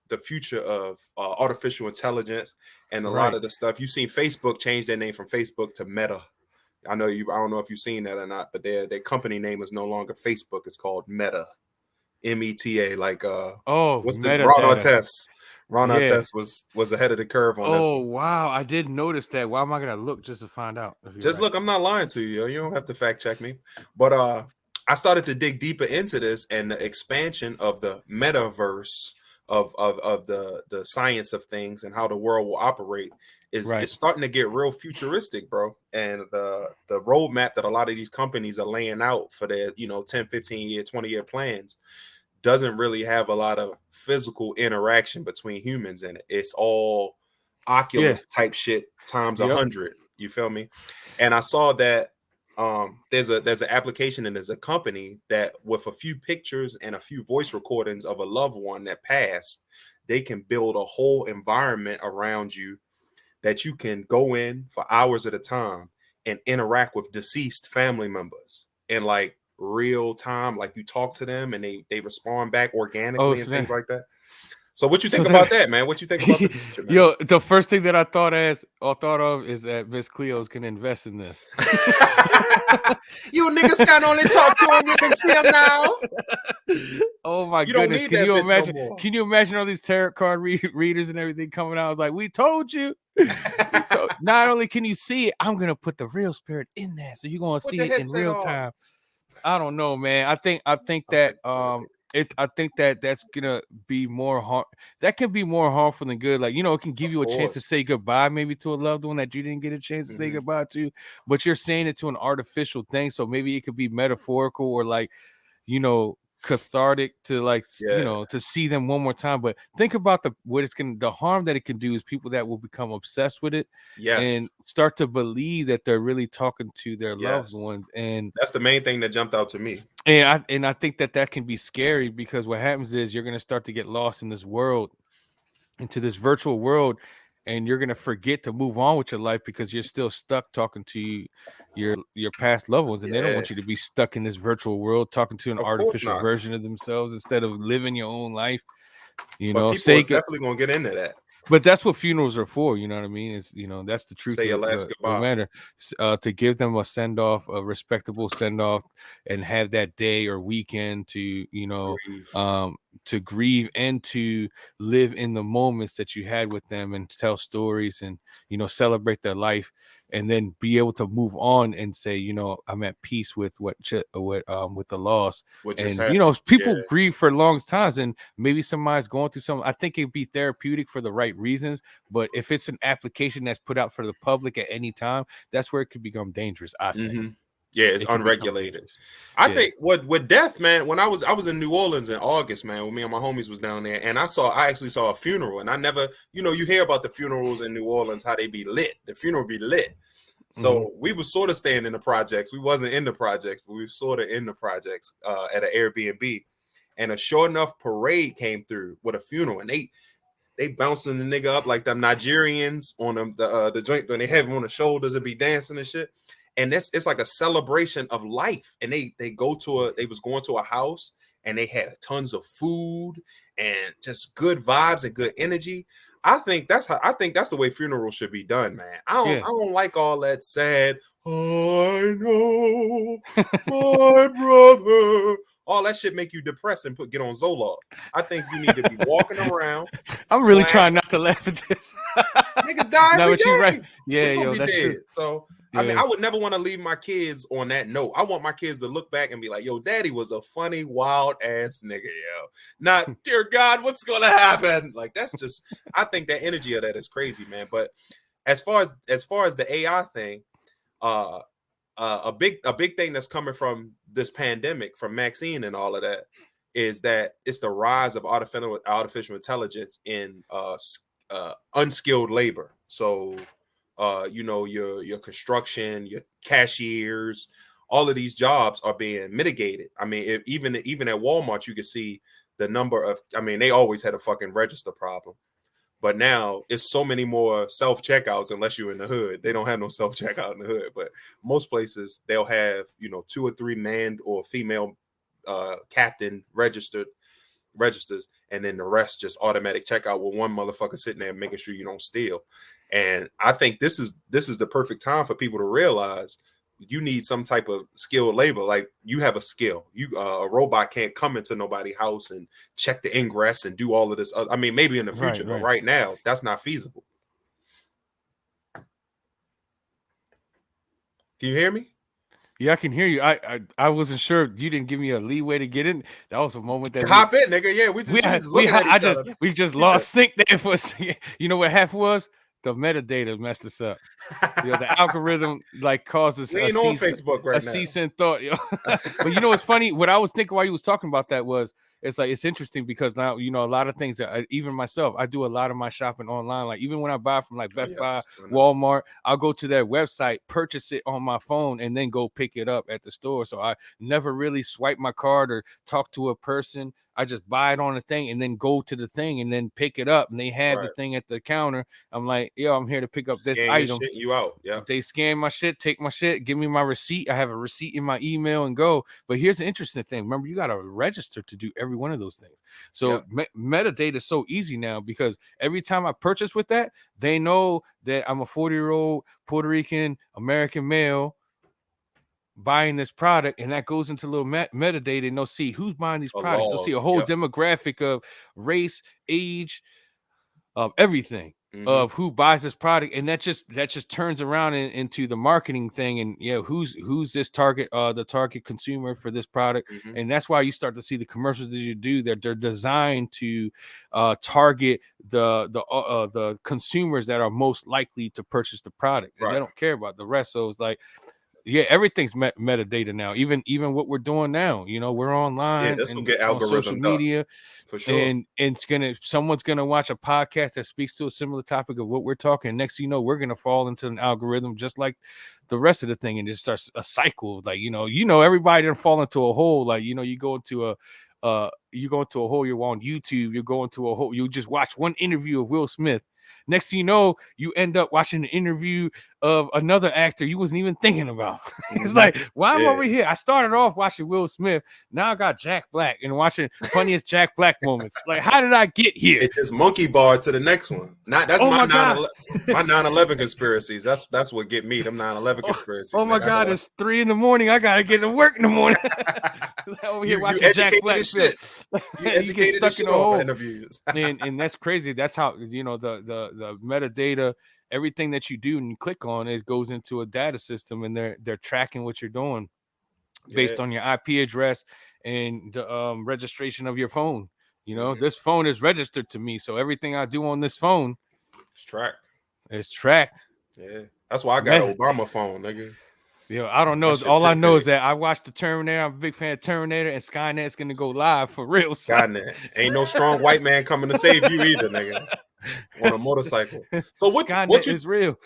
the future of artificial intelligence and a lot of the stuff. You've seen Facebook change their name from Facebook to Meta. I don't know if you've seen that or not, but their company name is no longer Facebook. It's called Meta, META. Like what's the Ron Artest? Ron Artest was ahead of the curve on this. Oh wow, I did notice that. Why am I gonna look just to find out? Just look, I'm not lying to you. You don't have to fact check me. But I started to dig deeper into this and the expansion of the metaverse of the science of things and how the world will operate is starting to get real futuristic, bro. And the roadmap that a lot of these companies are laying out for their 10, 15 year, 20-year plans doesn't really have a lot of physical interaction between humans in it. It's all Oculus type shit times 100. You feel me? And I saw that there's an application and there's a company that with a few pictures and a few voice recordings of a loved one that passed, they can build a whole environment around you that you can go in for hours at a time and interact with deceased family members and like real time, like you talk to them and they respond back organically and things like that. So what you think about that, man? What you think about the future, man? Yo, the first thing that I thought of is that Miss Cleo's can invest in this. You niggas can only talk to him. You can see him now. Oh my goodness! Can you imagine? Can you imagine all these tarot card readers and everything coming out? I was like, we told you. Not only can you see it, I'm gonna put the real spirit in there, so you're gonna see it in real time. I don't know, man. I think that I think that that's gonna be more harm. That can be more harmful than good. Like, it can give you a chance to say goodbye, maybe to a loved one that you didn't get a chance to say goodbye to, but you're saying it to an artificial thing. So maybe it could be metaphorical or like, cathartic to like to see them one more time. But think about the harm that it can do is people that will become obsessed with it and start to believe that they're really talking to their loved ones. And that's the main thing that jumped out to me. And I think that can be scary, because what happens is you're going to start to get lost in this world, into this virtual world, and you're going to forget to move on with your life because you're still stuck talking to your past loved ones, and they don't want you to be stuck in this virtual world talking to an artificial version of themselves instead of living your own life. But people are definitely going to get into that. But that's what funerals are for, you know what I mean? It's, that's the truth. Say your last goodbye. Matter to give them a send off, a respectable send off, and have that day or weekend to to grieve and to live in the moments that you had with them, and tell stories, and celebrate their life, and then be able to move on and say, I'm at peace with with the loss. And people grieve for long times, and maybe somebody's going through something. I think it'd be therapeutic for the right reasons, but if it's an application that's put out for the public at any time, that's where it could become dangerous, I think. Yeah, it's unregulated. I think with death, man, when I was in New Orleans in August, man, when me and my homies was down there, and I actually saw a funeral, and I never, you hear about the funerals in New Orleans, how they be lit. The funeral be lit. So we was sort of staying in the projects. We wasn't in the projects, but we were sort of in the projects at an Airbnb. And a short enough parade came through with a funeral, and they bouncing the nigga up like them Nigerians on the joint when they have him on the shoulders and be dancing and shit. And it's like a celebration of life. And they was going to a house, and they had tons of food and just good vibes and good energy. I think that's the way funerals should be done, man. I don't like all that sad, I know my brother. All that shit make you depressed and get on Zoloft. I think you need to be walking around. I'm really trying not to laugh at this. Niggas die every day. Right. Yeah, that's true. So I mean, I would never want to leave my kids on that note. I want my kids to look back and be like, yo, daddy was a funny, wild ass nigga, yo. Not, dear God, what's gonna happen? Like, that's just, I think that energy of that is crazy, man. But as far as the AI thing, a big thing that's coming from this pandemic, from Maxine and all of that, is that it's the rise of artificial intelligence in unskilled labor. So your construction, your cashiers, all of these jobs are being mitigated. I mean, even at Walmart, you can see the number of, I mean, they always had a fucking register problem. But now it's so many more self-checkouts, unless you're in the hood. They don't have no self-checkout in the hood. But most places, they'll have, 2 or 3 manned or female captain registers, and then the rest just automatic checkout with one motherfucker sitting there making sure you don't steal. And I think this is the perfect time for people to realize you need some type of skilled labor. Like, you have a skill. A robot can't come into nobody's house and check the ingress and do all of this. I mean, maybe in the future, but right now, that's not feasible. Can you hear me? Yeah, I can hear you. I wasn't sure. You didn't give me a leeway to get in. That was a moment that hop in, nigga. Yeah, we just lost sync there for a second. You know what half was? The metadata messed us up. The algorithm causes we ain't on Facebook right now. Cease and thought. But you know what's funny? What I was thinking while you was talking about that was, it's interesting because now a lot of things that even myself, I do a lot of my shopping online. Like, even when I buy from Best Buy, Walmart, I'll go to their website, purchase it on my phone, and then go pick it up at the store. So I never really swipe my card or talk to a person. I just buy it on the thing and then go to the thing and then pick it up, and they have the thing at the counter. I'm like, yo, I'm here to pick up this item. Shit, you out. Yeah. They scan my shit, take my shit, give me my receipt. I have a receipt in my email and go. But here's the interesting thing. Remember, you got to register to do every one of those things. So metadata is so easy now, because every time I purchase with that, they know that I'm a 40-year-old Puerto Rican American male buying this product, and that goes into a little metadata, and they'll see who's buying these products. They'll see a whole demographic of race, age, of everything, of who buys this product, and that just turns around into the marketing thing, and who's this target, the target consumer for this product, and that's why you start to see the commercials that you do that they're designed to target the consumers that are most likely to purchase the product, and they don't care about the rest. So it's like, Yeah, everything's metadata now. Even what we're doing now, we're online this will and get on social algorithmed up media, for sure. and someone's gonna watch a podcast that speaks to a similar topic of what we're talking. Next thing you know, we're gonna fall into an algorithm just like the rest of the thing, and just starts a cycle. Like everybody didn't fall into a hole. Like you go into a hole. You're on YouTube. You're going to a hole. You just watch one interview of Will Smith. Next thing you know, you end up watching an interview of another actor you wasn't even thinking about. It's like, why am I over here? I started off watching Will Smith. Now I got Jack Black and watching funniest Jack Black moments. Like, how did I get here? It just monkey bar to the next one. That's oh my God. my 9/11 conspiracies. That's what get me, them 9/11 conspiracies. Oh my God, it's 3 a.m. I gotta get to work in the morning. Over here watching Jack Black shit. You get stuck in a hole. Interviews. and that's crazy. That's how the metadata, everything that you do and you click on, it goes into a data system, and they're tracking what you're doing based on your IP address and the registration of your phone. This phone is registered to me, so everything I do on this phone is tracked. It's tracked. Yeah, that's why I got an Obama phone, nigga. I don't know. All I know is that I watched the Terminator. I'm a big fan of Terminator, and Skynet's gonna go live for real. Skynet ain't no strong white man coming to save you either, nigga. On a motorcycle. So what is real?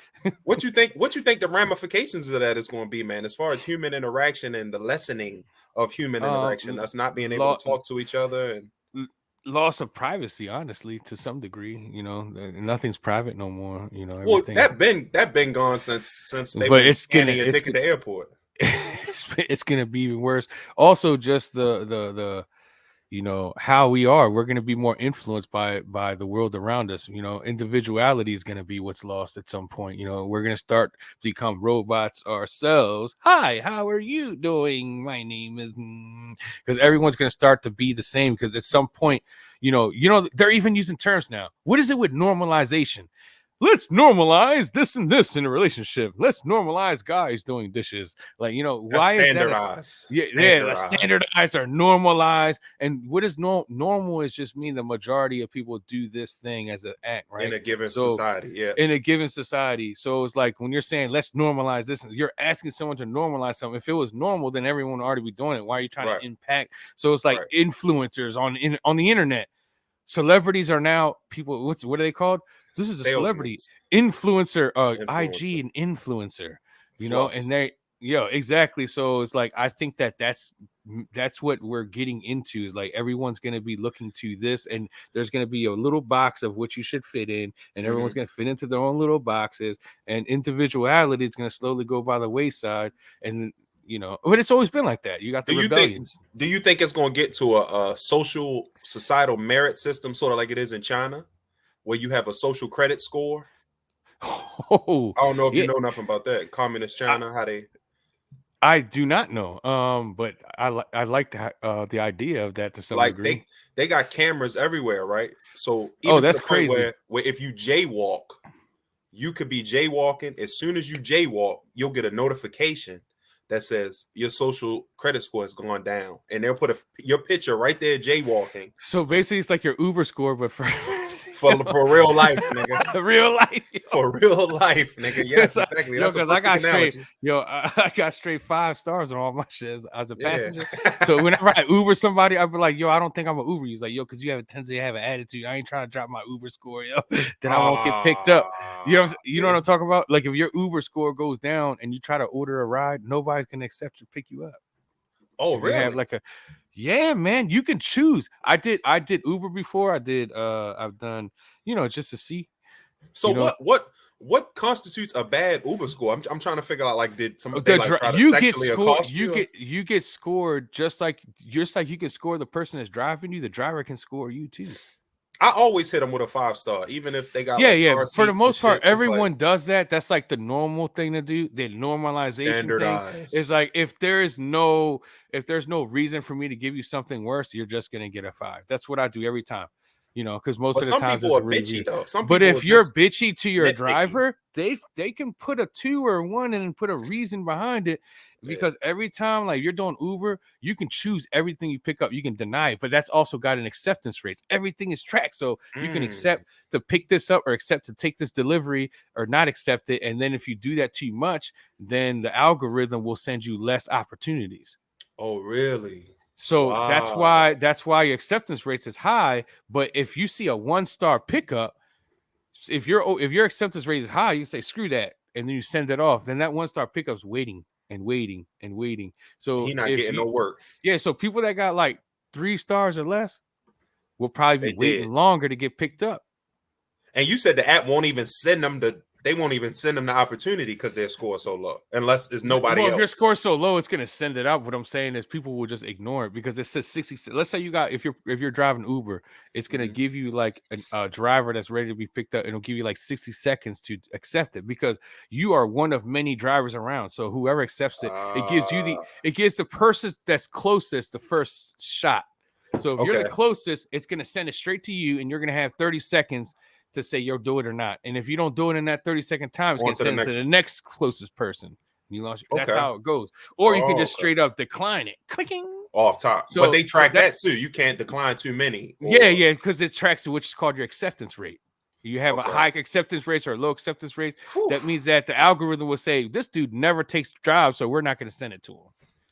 What you think the ramifications of that is going to be, man? As far as human interaction and the lessening of human interaction, us not being able to talk to each other and loss of privacy, honestly, to some degree. Nothing's private no more. Well, that been gone since they were scanning your dick at the airport. It's gonna be even worse. Also, just the how we're going to be more influenced by the world around us. Individuality is going to be what's lost at some point. We're going to start to become robots ourselves. Hi, how are you doing? My name is, because everyone's going to start to be the same, because at some point, they're even using terms now. What is it with normalization? Let's normalize this and this in a relationship. Let's normalize guys doing dishes. Like, why is that? Standardize or normalize. And what is normal is just mean the majority of people do this thing as an act, right? In a given society, yeah. In a given society. So it's like when you're saying let's normalize this, you're asking someone to normalize something. If it was normal, then everyone would already be doing it. Why are you trying to impact? So it's like influencers on the internet. Celebrities are now people. What are they called? This is a celebrity influencer, IG and influencer, and they, exactly. So it's like, I think that's what we're getting into, is like everyone's going to be looking to this, and there's going to be a little box of what you should fit in, and everyone's going to fit into their own little boxes, and individuality is going to slowly go by the wayside. And but it's always been like that. You got the rebellions. Do you think it's going to get to a social societal merit system, sort of like it is in China, where you have a social credit score? Oh, I don't know if you know nothing about that. Communist China, how they? I do not know. But I like the idea of that to some degree. They got cameras everywhere, right? So even that's crazy. Where if you jaywalk, you could be jaywalking. As soon as you jaywalk, you'll get a notification that says your social credit score has gone down, and they'll put your picture right there jaywalking. So basically, it's like your Uber score, but for real life, nigga. Real life, for real life, nigga. Yes, exactly. That's because I got straight 5 stars on all my shit as a passenger. So whenever I Uber somebody, I'd be like, yo, I don't think I'm an Uber. He's like, yo, because you have a tendency to have an attitude. I ain't trying to drop my Uber score, yo. Then I won't get picked up. You know what I'm talking about? Like, if your Uber score goes down and you try to order a ride, nobody's gonna accept you, pick you up. Oh, really? Have like yeah, man, you can choose. I did Uber before. I've done, just to see. So what constitutes a bad Uber score? I'm trying to figure out, like, did somebody try to sexually accost you? You get scored just like you can score the person that's driving you. The driver can score you too. I always hit them with a 5-star, even if they got For the most part, everyone does that. That's like the normal thing to do. The normalization thing is like, if there's no reason for me to give you something worse, you're just gonna get a 5. That's what I do every time. because most But of the some times people it's are really bitchy weird. though. Some But people are if you're just bitchy to your nitpicky. driver, they can put a 2 or 1 and put a reason behind it, because every time like you're doing Uber, you can choose everything you pick up. You can deny it, but that's also got an acceptance rate. Everything is tracked, so you can accept to pick this up or accept to take this delivery or not accept it. And then if you do that too much, then the algorithm will send you less opportunities. Oh, really? So Wow. that's why your acceptance rates is high. But if you see a 1-star pickup, if your acceptance rate is high, you say screw that, and then you send it off. Then that 1-star pickup's waiting and waiting and waiting. So He not getting no work. so people that got like 3 stars or less will probably be They waiting did. longer to get picked up. And you said the app won't even send them they won't even send them the opportunity because their score is so low, unless it's nobody Well, if else. your score's so low, it's gonna send it out. What I'm saying is people will just ignore it because it says 60. Let's say if you're driving Uber, it's gonna give you like a driver that's ready to be picked up, and it'll give you like 60 seconds to accept it because you are one of many drivers around. So whoever accepts it, it gives the person that's closest the first shot. So if you're the closest, it's gonna send it straight to you, and you're gonna have 30 seconds to say you'll do it or not. And if you don't do it in that 30-second time, it's going to send it to the next closest person. You lost. That's how it goes. Or you can just straight up decline it. Clicking. Off top. So, but they track that too. You can't decline too many. Yeah, because it tracks which is called your acceptance rate. You have a high acceptance rate or a low acceptance rate. That means that the algorithm will say, this dude never takes jobs, so we're not going to send it to him.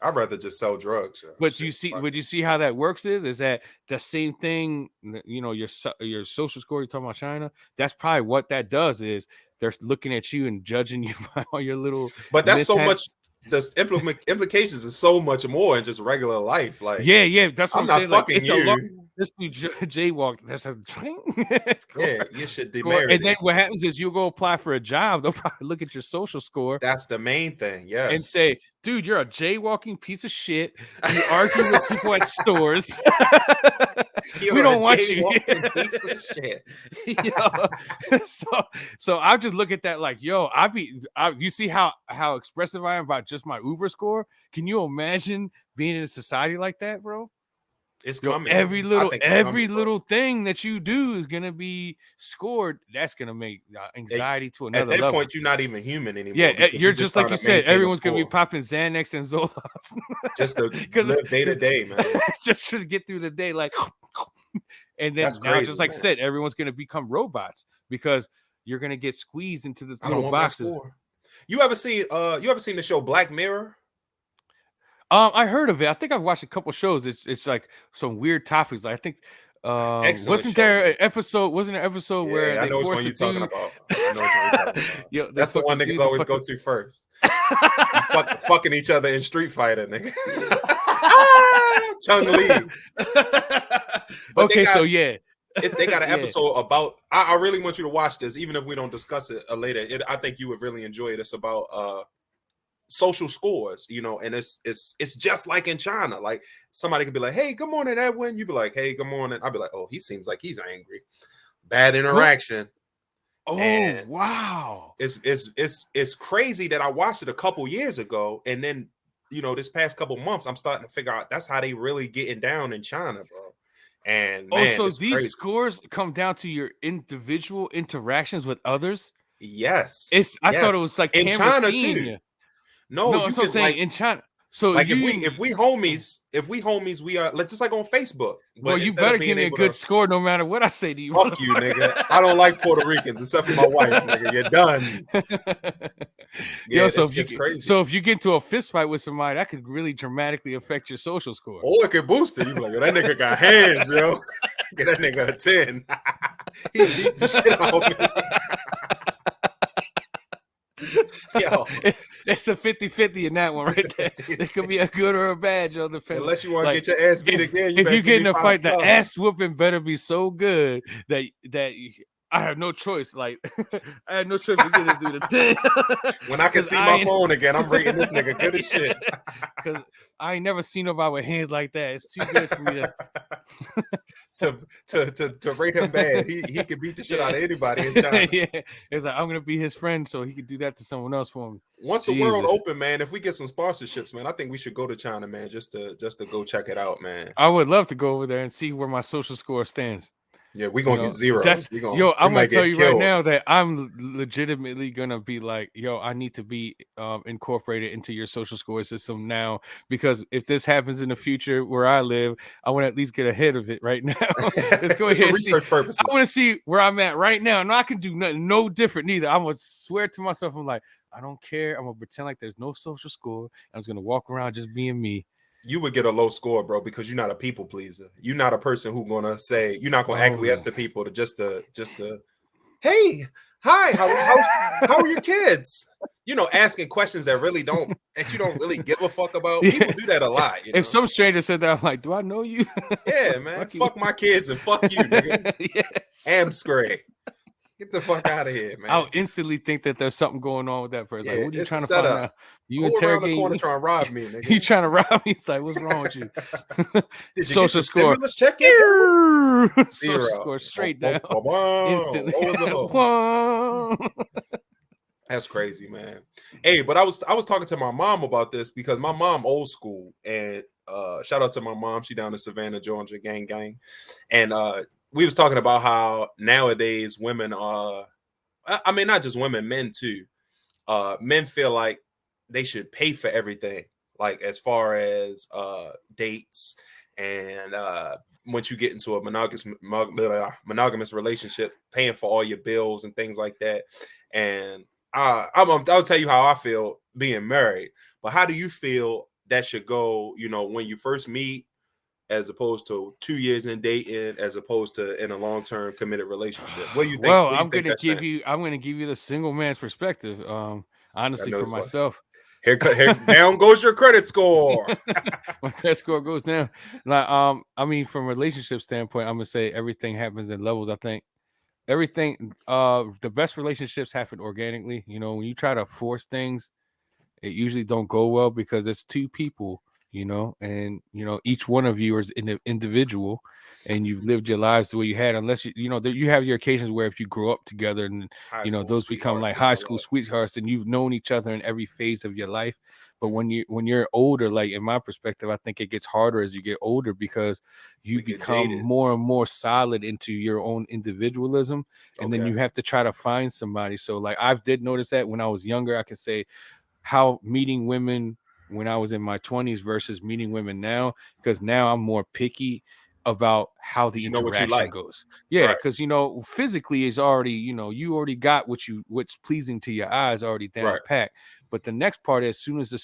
I'd rather just sell drugs. But you see how that works is that the same thing, your social score, you're talking about China, that's probably what that does is they're looking at you and judging you by all your little but that's so much the implications is so much more in just regular life. Like that's what I'm not saying. Fucking like it's you. This dude jaywalked. There's a you should demerit and then what happens is you go apply for a job. They'll probably look at your social score. That's the main thing. Yes. And say, dude, you're a jaywalking piece of shit. You argue with people at stores. We don't want you. Piece of shit. So I just look at that like, you see how expressive I am about just my Uber score? Can you imagine being in a society like that, bro? It's coming. Every little thing that you do is gonna be scored. That's gonna make anxiety to another level. At that point, you're not even human anymore. Yeah, you're just like you said. Everyone's gonna be popping Xanax and Zoloft just to live day to day, man. Just to get through the day, like. And then now, just like I said, everyone's gonna become robots because you're gonna get squeezed into this little boxes. You ever seen the show Black Mirror? I heard of it. I think I've watched a couple shows. It's like some weird topics. Like I think wasn't there an episode where I know which one you're talking about. I know which one you're talking about. That's the one niggas always go to first. Fucking each other in Street Fighter, nigga. Chung Li. Okay, they got an episode about. I really want you to watch this, even if we don't discuss it later. I think you would really enjoy it. It's about social scores, and it's just like in China. Like somebody could be like, "Hey, good morning, Edwin." You'd be like, "Hey, good morning." I'd be like, "Oh, he seems like he's angry." Bad interaction. Oh, and wow! It's crazy that I watched it a couple years ago, and then this past couple months, I'm starting to figure out that's how they really getting down in China, bro. And so these scores come down to your individual interactions with others. Yes, I thought it was like in China too. No, that's what I'm saying. In China, so like if we homies, we are just like on Facebook. Well, you better give me a good score no matter what I say to you. Fuck you, nigga. I don't like Puerto Ricans except for my wife, nigga. You're done. Yeah, so crazy. So if you get into a fist fight with somebody, that could really dramatically affect your social score. Or it could boost it. You be like, that nigga got hands, yo. Get that nigga a 10. He beat the shit out of me. Yo, it's a 50-50 in that one right there. It could be a good or a bad, Joe. Unless you want to get your ass beat again. If you get in a fight, the ass whooping better be so good that I have no choice. Like I had no choice to get to do the 10. When I can see my phone again, I'm rating this nigga good as shit. Because I ain't never seen nobody with hands like that. It's too good for me to rate him bad. He could beat the shit out of anybody in China. Yeah, it's like I'm gonna be his friend, so he could do that to someone else for me. Once the world open, man, if we get some sponsorships, man, I think we should go to China, man, just to go check it out, man. I would love to go over there and see where my social score stands. Yeah, we're gonna get zeros. We I'm gonna might tell get you killed. right now that I'm legitimately gonna be like, yo, I need to be incorporated into your social score system now, because if this happens in the future where I live, I want to at least get ahead of it right now. Let's go Just ahead for and see. research purposes. I want to see where I'm at right now. And I can do nothing, no different neither. I'm gonna swear to myself, I'm like, I don't care. I'm gonna pretend like there's no social score. I'm just gonna walk around just being me. You would get a low score, bro, because you're not a people pleaser. You're not a person who's gonna say, you're not gonna acquiesce to people to just to hey, hi, how are your kids? You know, asking questions that you don't really give a fuck about. Yeah. People do that a lot. If some stranger said that, I'm like, do I know you? Yeah, man. Fuck my kids and fuck you, nigga. Yes. Amscray. Get the fuck out of here, man. I'll instantly think that there's something going on with that person. Yeah, Like, what are you it's a trying to find setup. out? You Who around the interrogating corner me? trying to rob me, nigga? You trying to rob me? It's like, what's wrong with you? Did you Social get score. Stimulus check yet? Social score straight down. Instantly. That's crazy, man. Hey, but I was talking to my mom about this because my mom old school, and shout out to my mom. She down in Savannah, Georgia, gang. And we was talking about how nowadays women are, I mean, not just women, men too. Men feel like they should pay for everything, like as far as dates and once you get into a monogamous relationship, paying for all your bills and things like that. And I'll tell you how I feel being married, but how do you feel that should go? You know, when you first meet, as opposed to 2 years in dating, as opposed to in a long-term committed relationship. What do you think? Well, I'm gonna give you the single man's perspective. Honestly, for myself. Here down goes your credit score. My credit score goes down. Like, I mean, from a relationship standpoint, I'm gonna say everything happens in levels. I think the best relationships happen organically. You know, when you try to force things, it usually don't go well because it's two people, and each one of you is an individual, and you've lived your lives the way you had, unless you have your occasions where if you grow up together and those become like high school sweethearts and you've known each other in every phase of your life. But when you're older, like in my perspective, I think it gets harder as you get older because you become more and more solid into your own individualism, and then you have to try to find somebody. So like I did notice that when I was younger, I could say how meeting women when I was in my 20s versus meeting women now, because now I'm more picky about how the interaction goes. Yeah, because physically is already, you already got what's pleasing to your eyes already down packed. But the next part, as soon as the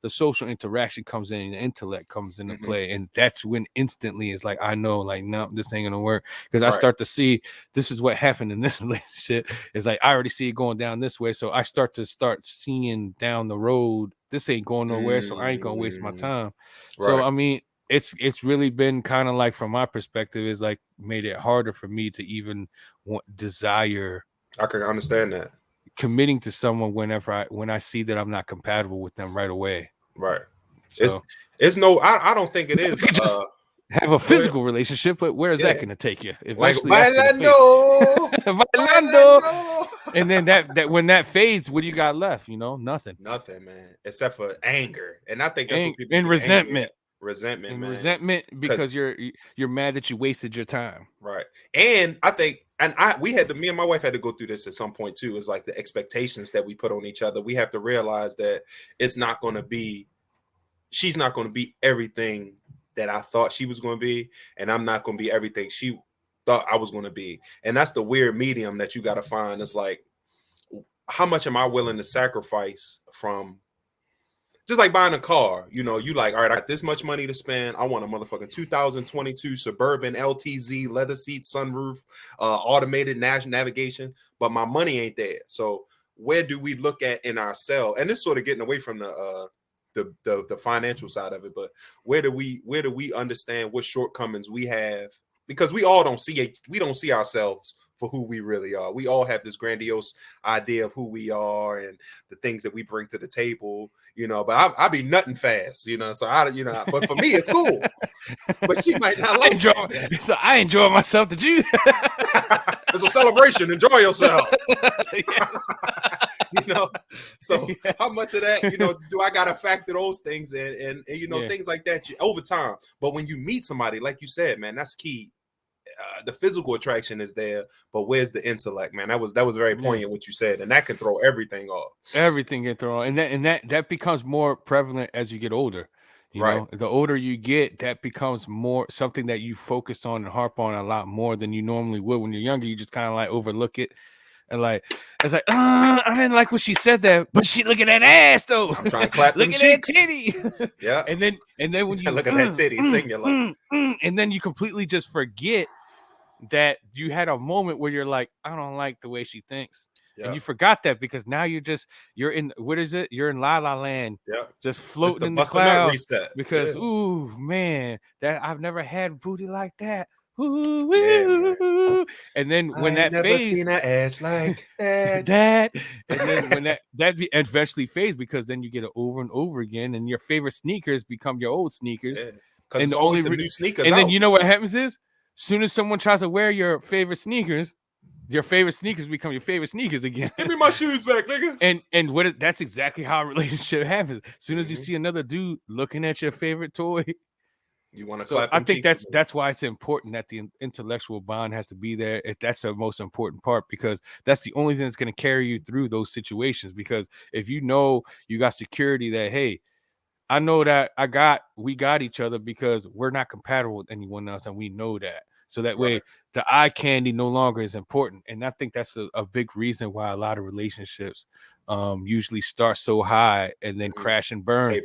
social interaction comes in, the intellect comes into play, and that's when instantly it's like, I know, like, no, this ain't gonna work, because I start to see this is what happened in this relationship. It's like I already see it going down this way, so I start seeing down the road. This ain't going nowhere, so I ain't gonna waste my time. So I mean, it's really been kind of like, from my perspective, is like made it harder for me to even desire. I can understand that. Committing to someone when I see that I'm not compatible with them right away. Right. So it's no, I don't think it is. Just have a physical relationship, but where is that going to take you? Eventually, like bailando, bailando. And then that when that fades, what do you got left? Nothing. Nothing, man, except for anger. And I think that's what people and resentment. Resentment, man. Resentment because you're mad that you wasted your time. Right. And I think, me and my wife had to go through this at some point too. It's like the expectations that we put on each other. We have to realize that she's not going to be everything that I thought she was going to be, and I'm not going to be everything she thought I was going to be. And that's the weird medium that you got to find. It's like, how much am I willing to sacrifice from, just like buying a car, you like, all right, I got this much money to spend. I want a motherfucking 2022 Suburban LTZ, leather seat, sunroof, automated navigation, but my money ain't there. So where do we look at in ourselves? And this sort of getting away from the financial side of it, but where do we understand what shortcomings we have? Because we don't see ourselves for who we really are. We all have this grandiose idea of who we are and the things that we bring to the table, but I be nutting fast, so but for me, it's cool. But she might not like it. So I enjoy myself. Did you? It's a celebration. Enjoy yourself. So how much of that, do I got to factor those things in and things like that over time. But when you meet somebody, like you said, man, that's key. the physical attraction is there, but where's the intellect, man? That was very poignant what you said, and that can throw everything off. Everything get thrown, and that becomes more prevalent as you get older. You know, the older you get, that becomes more something that you focus on and harp on a lot more than you normally would when you're younger. You just kind of like overlook it. And like, it's like, I didn't like what she said there, but she look at that ass though. I'm trying to clap look them at cheeks. that titty. Yeah. And then when you look at that titty, singular. And then you completely just forget that you had a moment where you're like, I don't like the way she thinks. Yeah. And you forgot that because now you're in, what is it? You're in La La Land. Yeah. Just floating in the clouds. Because yeah. Ooh, man, that I've never had booty like that. Ooh, yeah, and then when that never phase, seen an ass like that. And then when that eventually fades, because then you get it over and over again, and your favorite sneakers become your old sneakers. Yeah. Because it's always a new sneakers. And out. Then you know what happens is, soon as someone tries to wear your favorite sneakers become your favorite sneakers again. Give me my shoes back, nigga. And that's exactly how a relationship happens. As soon as you see another dude looking at your favorite toy, you want to clap. I think that's why it's important that the intellectual bond has to be there. That's the most important part, because that's the only thing that's going to carry you through those situations. Because if you know you got security that, hey, I know that we got each other because we're not compatible with anyone else, and we know that. So that way the eye candy no longer is important. And I think that's a big reason why a lot of relationships usually start so high and then crash and burn.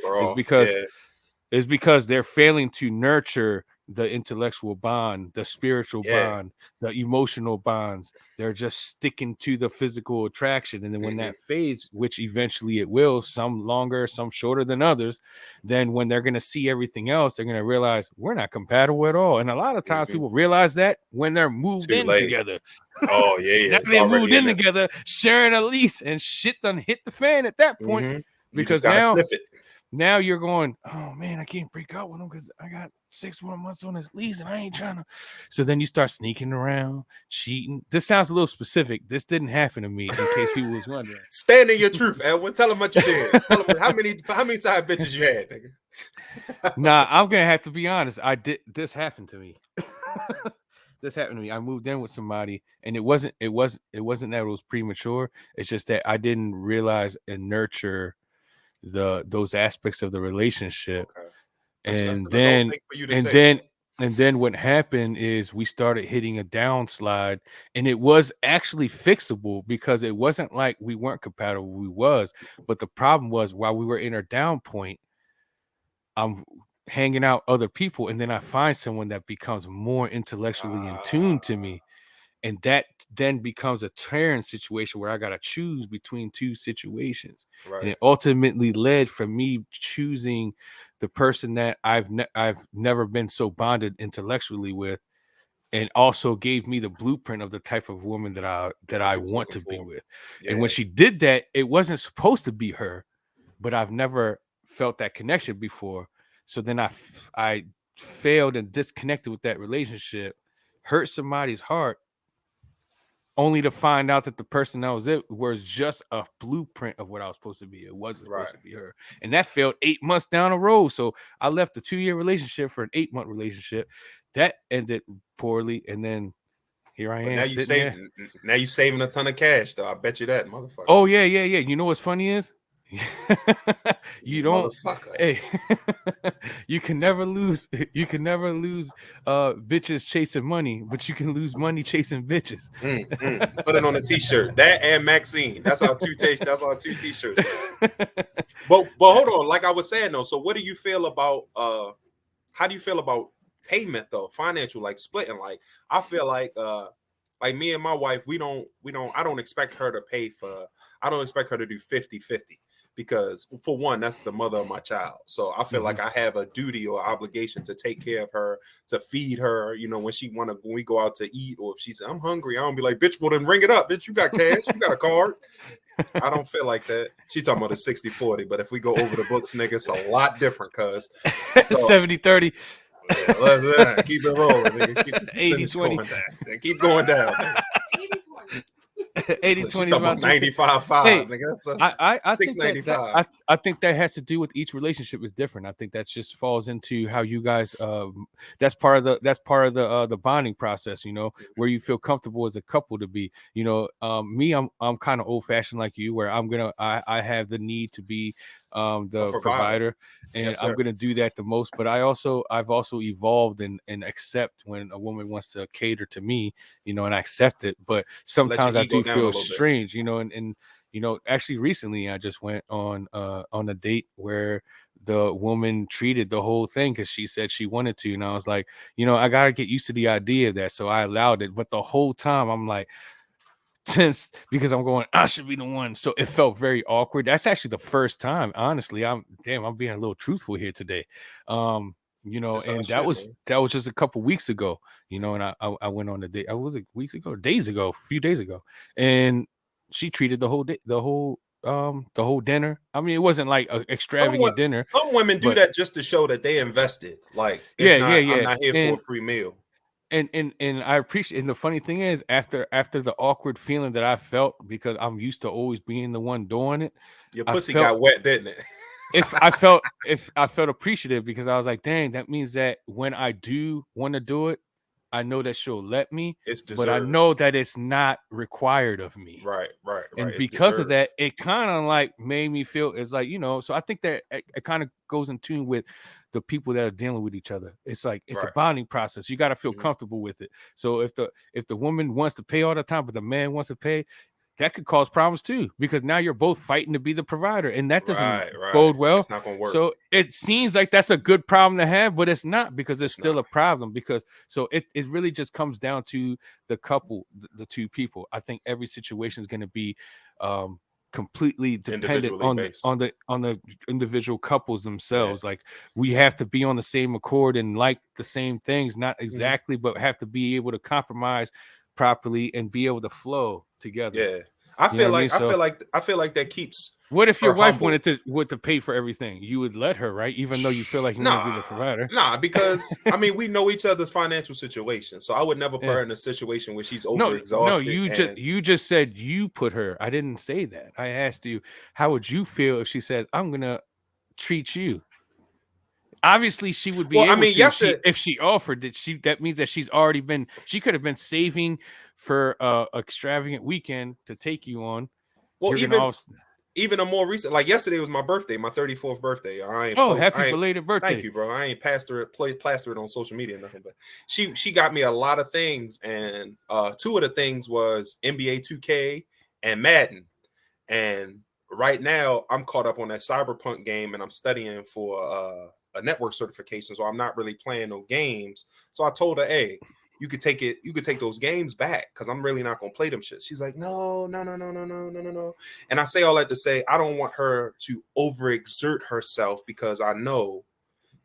Is because they're failing to nurture the intellectual bond, the spiritual bond, the emotional bonds. They're just sticking to the physical attraction. And then when that fades, which eventually it will, some longer, some shorter than others, then when they're going to see everything else, they're going to realize we're not compatible at all. And a lot of times people realize that when they're moved in together. Oh, yeah. Now they moved in together, sharing a lease, and shit done hit the fan at that point. Because now, sniff it. Now you're going, oh man, I can't break out with him because I got 6 more months on this lease and I ain't trying to. So then you start sneaking around, cheating. This sounds a little specific. This didn't happen to me, in case people was wondering. Stand in your truth, Edwin. Tell them what you did. Tell them how many side bitches you had, nigga. Nah, I'm gonna have to be honest. This happened to me. This happened to me. I moved in with somebody, and it wasn't that it was premature. It's just that I didn't realize and nurture those aspects of the relationship. And then what happened is we started hitting a downslide, and it was actually fixable, because it wasn't like we weren't compatible. We was, but the problem was, while we were in our down point, I'm hanging out other people, and then I find someone that becomes more intellectually in tune to me. And that then becomes a tearing situation where I got to choose between two situations. And it ultimately led for me choosing the person that I've never been so bonded intellectually with, and also gave me the blueprint of the type of woman that I want to be with. Yeah. And when she did that, it wasn't supposed to be her, but I've never felt that connection before. So then I failed and disconnected with that relationship, hurt somebody's heart, only to find out that the person that was just a blueprint of what I was supposed to be. It wasn't supposed to be her. And that failed 8 months down the road. So I left a 2-year relationship for an 8-month relationship. That ended poorly. And then here I am. Now you saving a ton of cash, though. I bet you that, motherfucker. Oh, yeah. You know what's funny is? You don't, hey, you can never lose bitches chasing money, but you can lose money chasing bitches. Put it on a t-shirt. That and Maxine. That's our two t-shirts. But hold on, like I was saying though, so what do you feel about how do you feel about payment though, financial, like splitting? Like I feel like me and my wife, I don't expect her to pay for, I don't expect her to do 50-50. Because for one, that's the mother of my child. So I feel like I have a duty or obligation to take care of her, to feed her, you know, when we go out to eat, or if she says, I'm hungry, I don't be like, bitch, well then ring it up. Bitch, you got cash, you got a card. I don't feel like that. She talking about a 60-40, but if we go over the books, nigga, it's a lot different, cuz. 70-30. Yeah, let's keep it rolling, nigga. 80-20. Keep going down. 80-20 is talking about about 95-5, hey, nigga. That's a I think that 695. I think that has to do with each relationship is different. I think that just falls into how you guys that's part of the bonding process, where you feel comfortable as a couple to be. Me, I'm kind of old fashioned like you, where I have the need to be A the provider. provider, and Yes, I'm sir. gonna do that the most. But I've also evolved and accept when a woman wants to cater to me, and I accept it. But Let your sometimes I ego do down a feel little bit. strange, and actually recently I just went on a date where the woman treated the whole thing because she said she wanted to, and I was like, I gotta get used to the idea of that, so I allowed it. But the whole time I'm like tense because I'm going, I should be the one. So it felt very awkward. That's actually the first time, honestly. I'm being a little truthful here today. That's our And that shit, was man. just a couple weeks ago, and I went on a date. I was it weeks ago, days ago, a few days ago, and she treated the whole day, the whole dinner. I mean, it wasn't like an extravagant dinner, Some women do but that just to show that they invested. Like it's yeah, not. I'm yeah. not here for a And free meal. and I appreciate. And the funny thing is, after the awkward feeling that I felt because I'm used to always being the one doing it, Your I pussy felt got wet, didn't it? if I felt appreciative because I was like, dang, that means that when I do want to do it, I know that she'll let me, It's but I deserved. know that it's not required of me. Right, right, right. And It's because of deserved. that, it kind of like made me feel it's like, so I think that it kind of goes in tune with the people that are dealing with each other. It's like it's a Right. bonding process. You got to feel Mhm. comfortable with it. So if the woman wants to pay all the time, but the man wants to pay, that could cause problems too, because now you're both fighting to be the provider, and that doesn't Right, right. bode well. It's not gonna work. So it seems like that's a good problem to have, but it's not, because it's It's still not. a problem. Because so it really just comes down to the couple, the two people. I think every situation is going to be um completely dependent Individually on the based. on the on the individual couples Yeah. themselves. Like, we have to be on the same accord and like the same things, not Mhm. exactly, but have to be able to compromise properly and be able to flow together. Yeah. I You know feel what I mean? like I So feel like I feel like that keeps what if your her wife humble. wanted to pay for everything? You would let her, right? Even though you feel like you want to be Nah, the provider. nah, because I mean we know each other's financial situation. So I would never put Yeah. her in a situation where she's No, overexhausted and you just said you put her. I didn't say that. I asked you, how would you feel if she says, I'm gonna treat you? Obviously, she would be well, I able mean, to. yesterday, If she offered it, that means that she could have been saving for extravagant weekend to take you on. well, You're gonna also, even a more recent, like yesterday was my birthday, my 34th birthday. oh, happy I ain't belated thank birthday. you, bro. I ain't plaster it on social media or nothing, but she got me a lot of things, and two of the things was NBA 2K and Madden. And right now I'm caught up on that cyberpunk game and I'm studying for a network certification. So I'm not really playing no games. So I told her, hey, you could take those games back because I'm really not gonna play them shit. She's like, no, no, no, no, no, no, no, no, no. And I say all that to say I don't want her to overexert herself because I know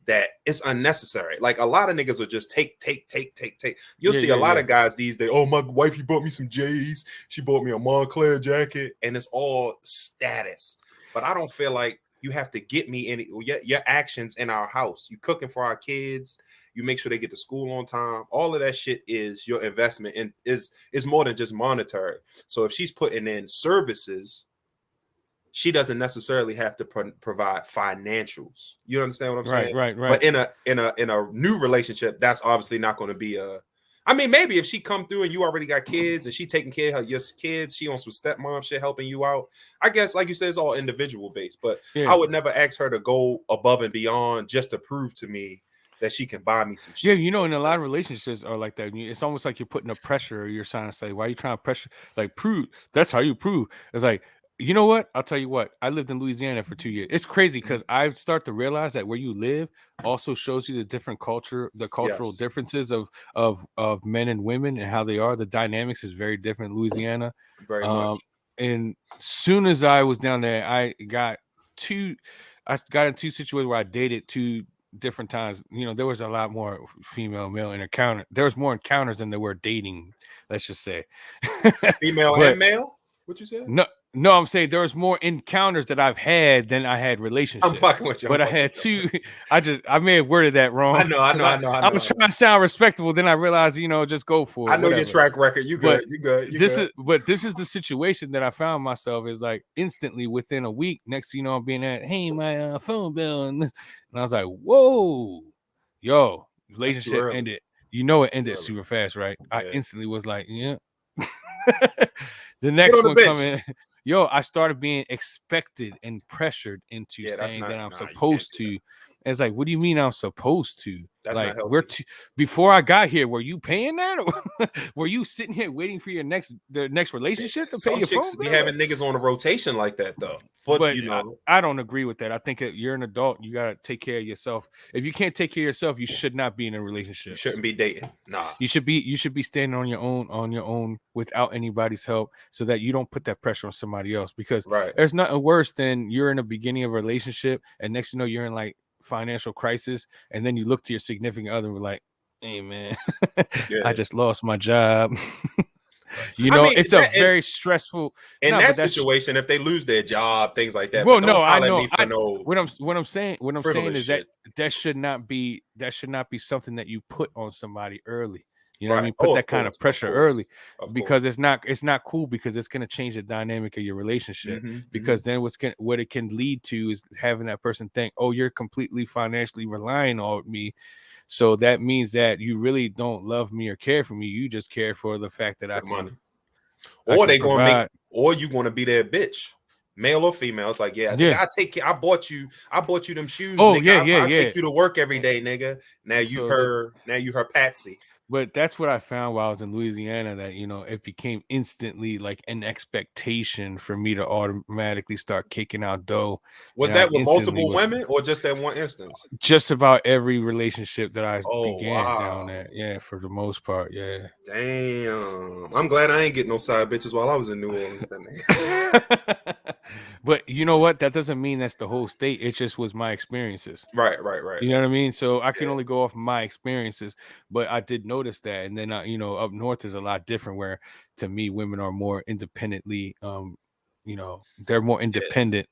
that it's unnecessary. Like a lot of niggas will just take, take, take, take, take. You'll Yeah, see a yeah, lot yeah. of guys these days. Oh, my wifey bought me some J's. She bought me a Montclair jacket, and it's all status. But I don't feel like you have to get me any your actions in our house. You cooking for our kids. You make sure they get to school on time. All of that shit is your investment and is more than just monetary. So if she's putting in services, she doesn't necessarily have to provide financials. You understand what I'm Right, saying? right, But right. in a new relationship, that's obviously not going to be a. I mean, maybe if she come through and you already got kids and she taking care of your kids, she on some stepmom shit helping you out. I guess, like you said, it's all individual based. But I Yeah. would never ask her to go above and beyond just to prove to me that she can buy me some Yeah, shit. in a lot of relationships are like that. It's almost like you're putting a pressure, or you're trying to say, why are you trying to pressure? Like, prove, that's how you prove. It's like, you know what? I'll tell you what. I lived in Louisiana for 2 years. It's crazy Mhm. because I start to realize that where you live also shows you the different culture, the cultural Yes, differences of men and women and how they are. The dynamics is very different in Louisiana. very Um, much. and soon as I was down there, two I got into situations where I dated two different times. There was a lot more female male encounter. There was more encounters than there were dating, let's just say. Female and But male. What you said? no, No, I'm saying there's more encounters that I've had than I had relationships. I'm fucking with you. But I had two. I may have worded that wrong. I know. I was trying to sound respectable. Then I realized, just go for it. I know your track record. You good. You good. This is the situation that I found myself is like instantly within a week. Next, I'm being at, hey, my phone bill, and I was like, whoa, yo, relationship ended. It ended super fast, right? Yeah. I instantly was like, yeah. The next one coming. Yo, I started being expected and pressured into saying that I'm supposed to. And it's like, what do you mean I'm supposed to? That's like, not healthy. Before I got here, were you paying that? Or were you sitting here waiting for the next relationship to pay your phone bill? Be having niggas on a rotation like that though. But I don't agree with that. I think you're an adult. You got to take care of yourself. If you can't take care of yourself, you should not be in a relationship. You shouldn't be dating. Nah. You should be standing on your own without anybody's help, so that you don't put that pressure on somebody else. Because there's nothing worse than you're in the beginning of a relationship and next you know you're in like financial crisis, and then you look to your significant other and be like, hey man, I just lost my job. It's a very stressful in that situation. If they lose their job, things like that. Well, no, I know. What I'm saying is that should not be something that you put on somebody early. You know what I mean? Put that kind of pressure early, because it's not cool, because it's going to change the dynamic of your relationship. Because then what it can lead to is having that person think, oh, you're completely financially relying on me. So that means that you really don't love me or care for me. You just care for the fact that I can money. Or they gonna make, or you gonna be their bitch, male or female. It's like, I take care. I bought you them shoes. Oh, nigga. I take you to work every day, nigga. Now you her Patsy. But that's what I found while I was in Louisiana, that it became instantly like an expectation for me to automatically start kicking out dough. Was that with multiple women or just that one instance? Just about every relationship that I began down there. Yeah, for the most part. Yeah. Damn. I'm glad I ain't getting no side bitches while I was in New Orleans. But you know what? That doesn't mean that's the whole state. It just was my experiences. Right. You know what I mean? So I can only go off my experiences, but I did notice that. And then, up north is a lot different, where to me, women are more independently, they're more independent.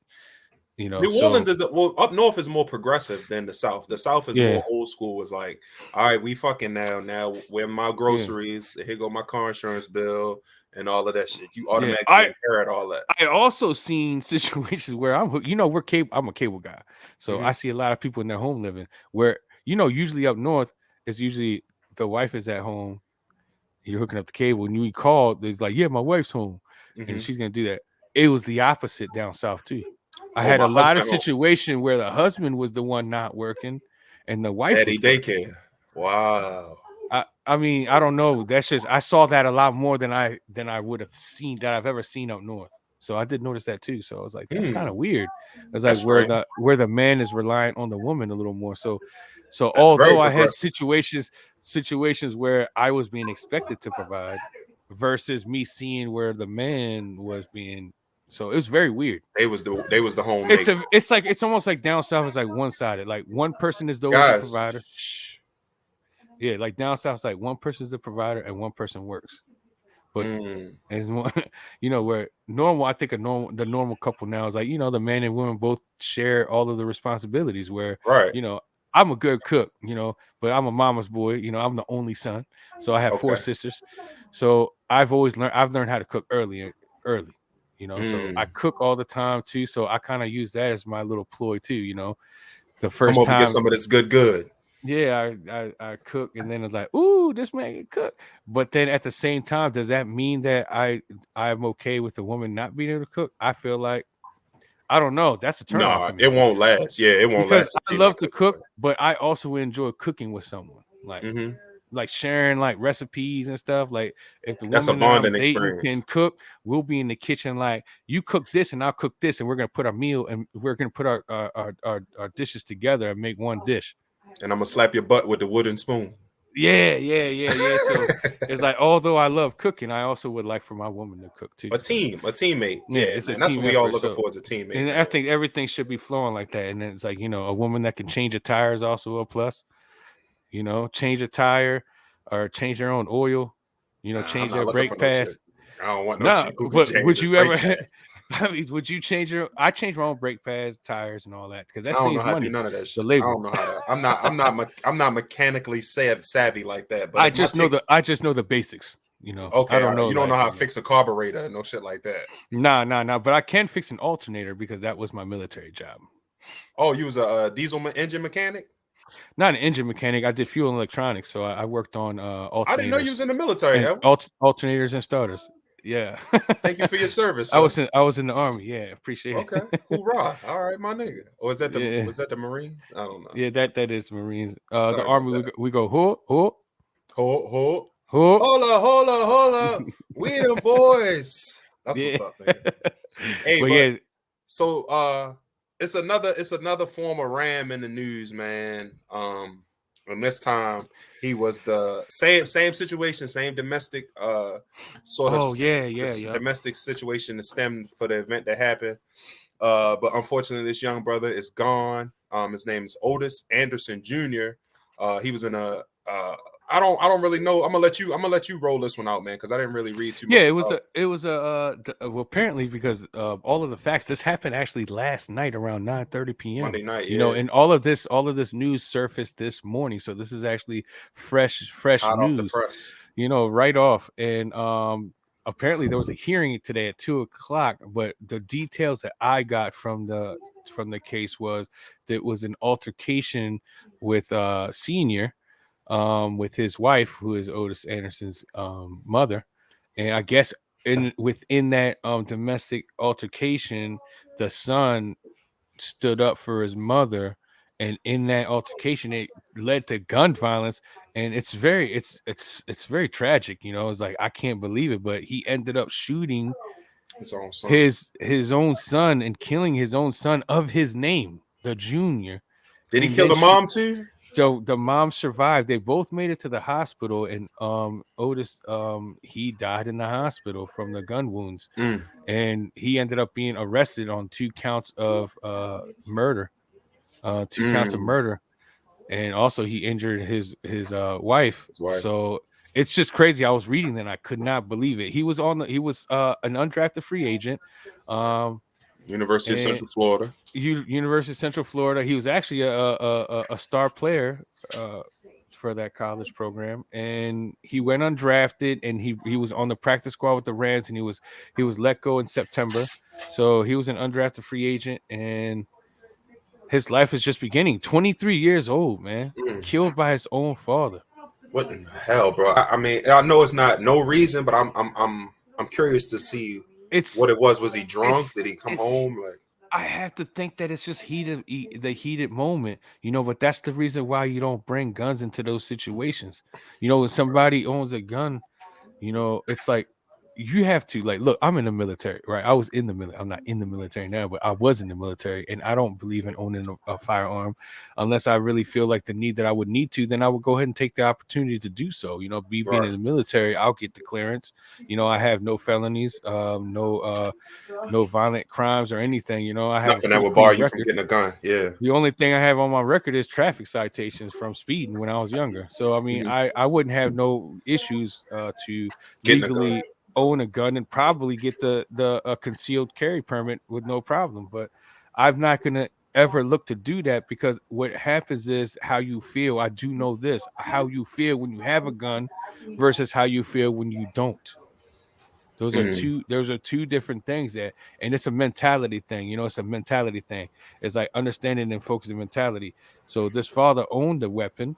New Orleans is up north is more progressive than the South. The South is more old school. It's like, all right, we fucking now where my groceries, here go my car insurance bill and all of that shit. You automatically inherit all that. I also seen situations where I'm a cable guy, so I see a lot of people in their home living where usually up north it's usually the wife is at home, you're hooking up the cable, and you call, it's like, my wife's home, and she's gonna do that. It was the opposite down south too. I had a lot of situation where the husband was the one not working, and the wife was daycare. Wow. I mean, I don't know. That's just, I saw that a lot more than I would have seen, that I've ever seen up north. So I did notice that too. So I was like, that's kind of weird. It's like where the man is reliant on the woman a little more. So although I had situations where I was being expected to provide versus me seeing where the man was being. So it was very weird. They was the home. It's almost like down south is like one-sided. Like one person is the provider. Yeah, like down south, it's like one person is the provider and one person works. But it's one, where normal, I think the normal couple now is like, the man and woman both share all of the responsibilities. Where I'm a good cook, but I'm a mama's boy. I'm the only son, so I have 4 sisters. So I've learned how to cook early. So I cook all the time too. So I kind of use that as my little ploy too. The first come over time, get some of this good. Yeah, I cook, and then it's like, ooh, this man can cook. But then at the same time, does that mean that I'm okay with the woman not being able to cook? I feel like, I don't know. That's a turn off for me. It won't last. Yeah, it won't last. I love to cook, but I also enjoy cooking with someone. Like, like sharing like recipes and stuff. Like if the woman that I'm dating can cook, we'll be in the kitchen. Like you cook this and I'll cook this, and we're gonna put our meal and we're gonna put our dishes together and make one dish. And I'm gonna slap your butt with the wooden spoon. Yeah. So it's like, although I love cooking, I also would like for my woman to cook too. A teammate. Yeah, it's and that's what we all looking for as a teammate. And I think everything should be flowing like that. And then it's like, a woman that can change a tire is also a plus. Change a tire or change their own oil. Change their brake pads. I don't want no Nah, chick who can but change would his you brake ever? pads. I mean, would you change your? I change my own brake pads, tires, and all that because I that don't know saves how to do money. none of that The shit. I labor. don't know how to. I'm not mechanically savvy like that. But I if my just know chick, the. I just know the basics. You know, I okay, don't know you don't know like how to fix a carburetor, no shit like that. nah. But I can fix an alternator because that was my military job. Oh, you was a diesel engine mechanic? Not an engine mechanic. I did fuel and electronics, so I worked on I didn't know you alternators was in the military, and Evan. alternators and starters. Yeah, Thank you for your service, I sir. was in the army. Yeah, appreciate Okay, it. hoorah! All right, my nigga. Or Yeah, was that the Marines? I don't know. yeah. That is Marines. The Sorry about army that. we go who Hold, who. hold up. We the boys. That's Yeah, what's up, nigga. Hey, but but yeah, so it's another form of Ram in the news, man. And this time he was the same situation, same domestic sort of oh yeah, this yep. domestic situation that stemmed for the event that happened. But unfortunately, this young brother is gone. His name is Otis Anderson Jr. He was in a I don't really know. I'm gonna let you roll this one out, man, because I didn't really read too Yeah, much about it was a well, apparently because all of the facts. This happened actually last night around 9:30 p.m. Monday night. You know, Yeah, and all of this news surfaced this morning. So this is actually fresh hot off the news. press. You know, right off. And apparently there was a hearing today at 2 o'clock. But the details that I got from the case was that it was an altercation with Senior, with his wife, who is Otis Anderson's mother. And I guess within that domestic altercation, the son stood up for his mother, and in that altercation, it led to gun violence. And it's very tragic. You know, it's like I can't believe it, but he ended up shooting His own son. his own son and killing his own son of his name, the junior. Did he And kill then the mom too? so the mom survived. They both made it to the hospital, and Otis he died in the hospital from the gun wounds, Mm. and he ended up being arrested on 2 counts of murder, 2 counts of murder, and also he injured his wife. His wife. So it's just crazy. I was reading that and I could not believe it. He was an undrafted free agent, University of and Central Florida. University of Central Florida. He was actually a star player for that college program, and he went undrafted, and he was on the practice squad with the Rams, and he was let go in September. So he was an undrafted free agent, and his life is just beginning. 23 years old, man, killed by his own father. What in the hell, bro? I mean, I know it's not no reason, but I'm curious to see It's what it was. Was he drunk? it's Did he come it's home? Like, I have to think that it's just the heated moment, you know, but that's the reason why you don't bring guns into those situations. You know, when somebody owns a gun, you know, it's like you have to like look, I'm in the military, right? I was in the military. I'm not in the military now, but I was in the military, and I don't believe in owning a firearm unless I really feel like the need that I would need to, then I would go ahead and take the opportunity to do so. You know, being in right. the military, I'll get the clearance. You know, I have no felonies, no violent crimes or anything. You know, I have a Nothing that pretty would bar clean you from record. getting a gun. Yeah. The only thing I have on my record is traffic citations from speeding when I was younger. So I mean, Mhm. I wouldn't have no issues to Getting a gun. legally own a gun and probably get the concealed carry permit with no problem. But I'm not gonna ever look to do that because what happens is how you feel. I do know this: how you feel when you have a gun versus how you feel when you don't. Mm. Those are two different things there. And it's a mentality thing, you know, it's a mentality thing. It's like understanding and focusing mentality. So this father owned the weapon,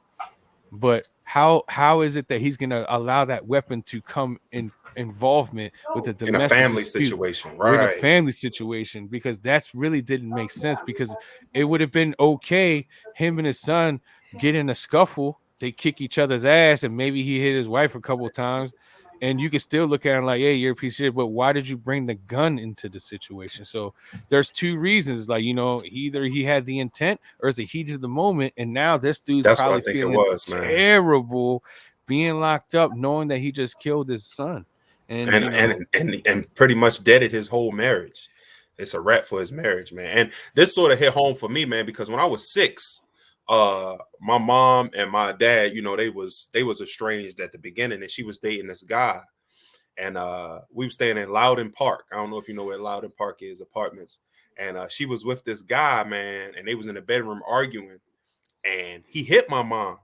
but how is it that he's gonna allow that weapon to come in involvement with a In a domestic family dispute? situation, With a right? family situation, because that's really didn't make sense because it would have been okay him and his son get in a scuffle, they kick each other's ass, and maybe he hit his wife a couple of times, and you can still look at him like, hey, you're a piece of shit, but why did you bring the gun into the situation? So there's two reasons, like, you know, either he had the intent or it's a heat of the moment, and now this dude's That's what I probably think it feeling was, man. terrible being locked up knowing that he just killed his son. And And you know, pretty much deaded his whole marriage. It's a wrap for his marriage, man. And this sort of hit home for me, man, because when I was 6, my mom and my dad, you know, they was estranged at the beginning, and she was dating this guy. and we were staying in Loudon Park. I don't know if you know where Loudon Park is, apartments. And she was with this guy, man, and they was in the bedroom arguing, and he hit my mom.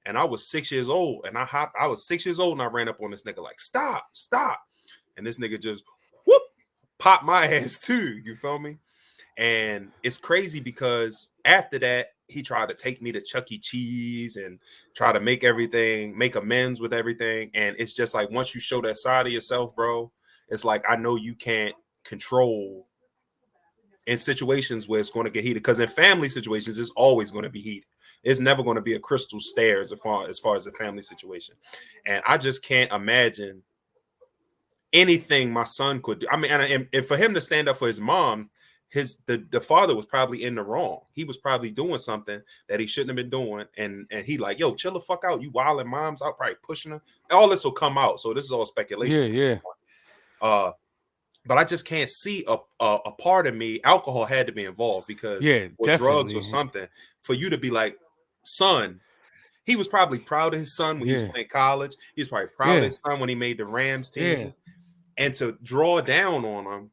And I was 6 years old, and I was 6 years old, and I ran up on this nigga like, stop, stop. And this nigga just whoop, popped my ass too. You feel me? And it's crazy because after that, he tried to take me to Chuck E. Cheese and try to make amends with everything. And it's just like, once you show that side of yourself, bro, it's like, I know you can't control in situations where it's going to get heated. Because in family situations, it's always going to be heated. It's never going to be a crystal stair as far as a family situation. And I just can't imagine anything my son could do. I mean, and for him to stand up for his mom, the father was probably in the wrong. He was probably doing something that he shouldn't have been doing, and he like, yo, chill the fuck out. You wilding, mom's out, probably pushing her. All this will come out. So this is all speculation. Yeah. But I just can't see a part of me. Alcohol had to be involved because or drugs or something for you to be like, son. He was probably proud of his son when he was playing college. He was probably proud of his son when he made the Rams team. And to draw down on him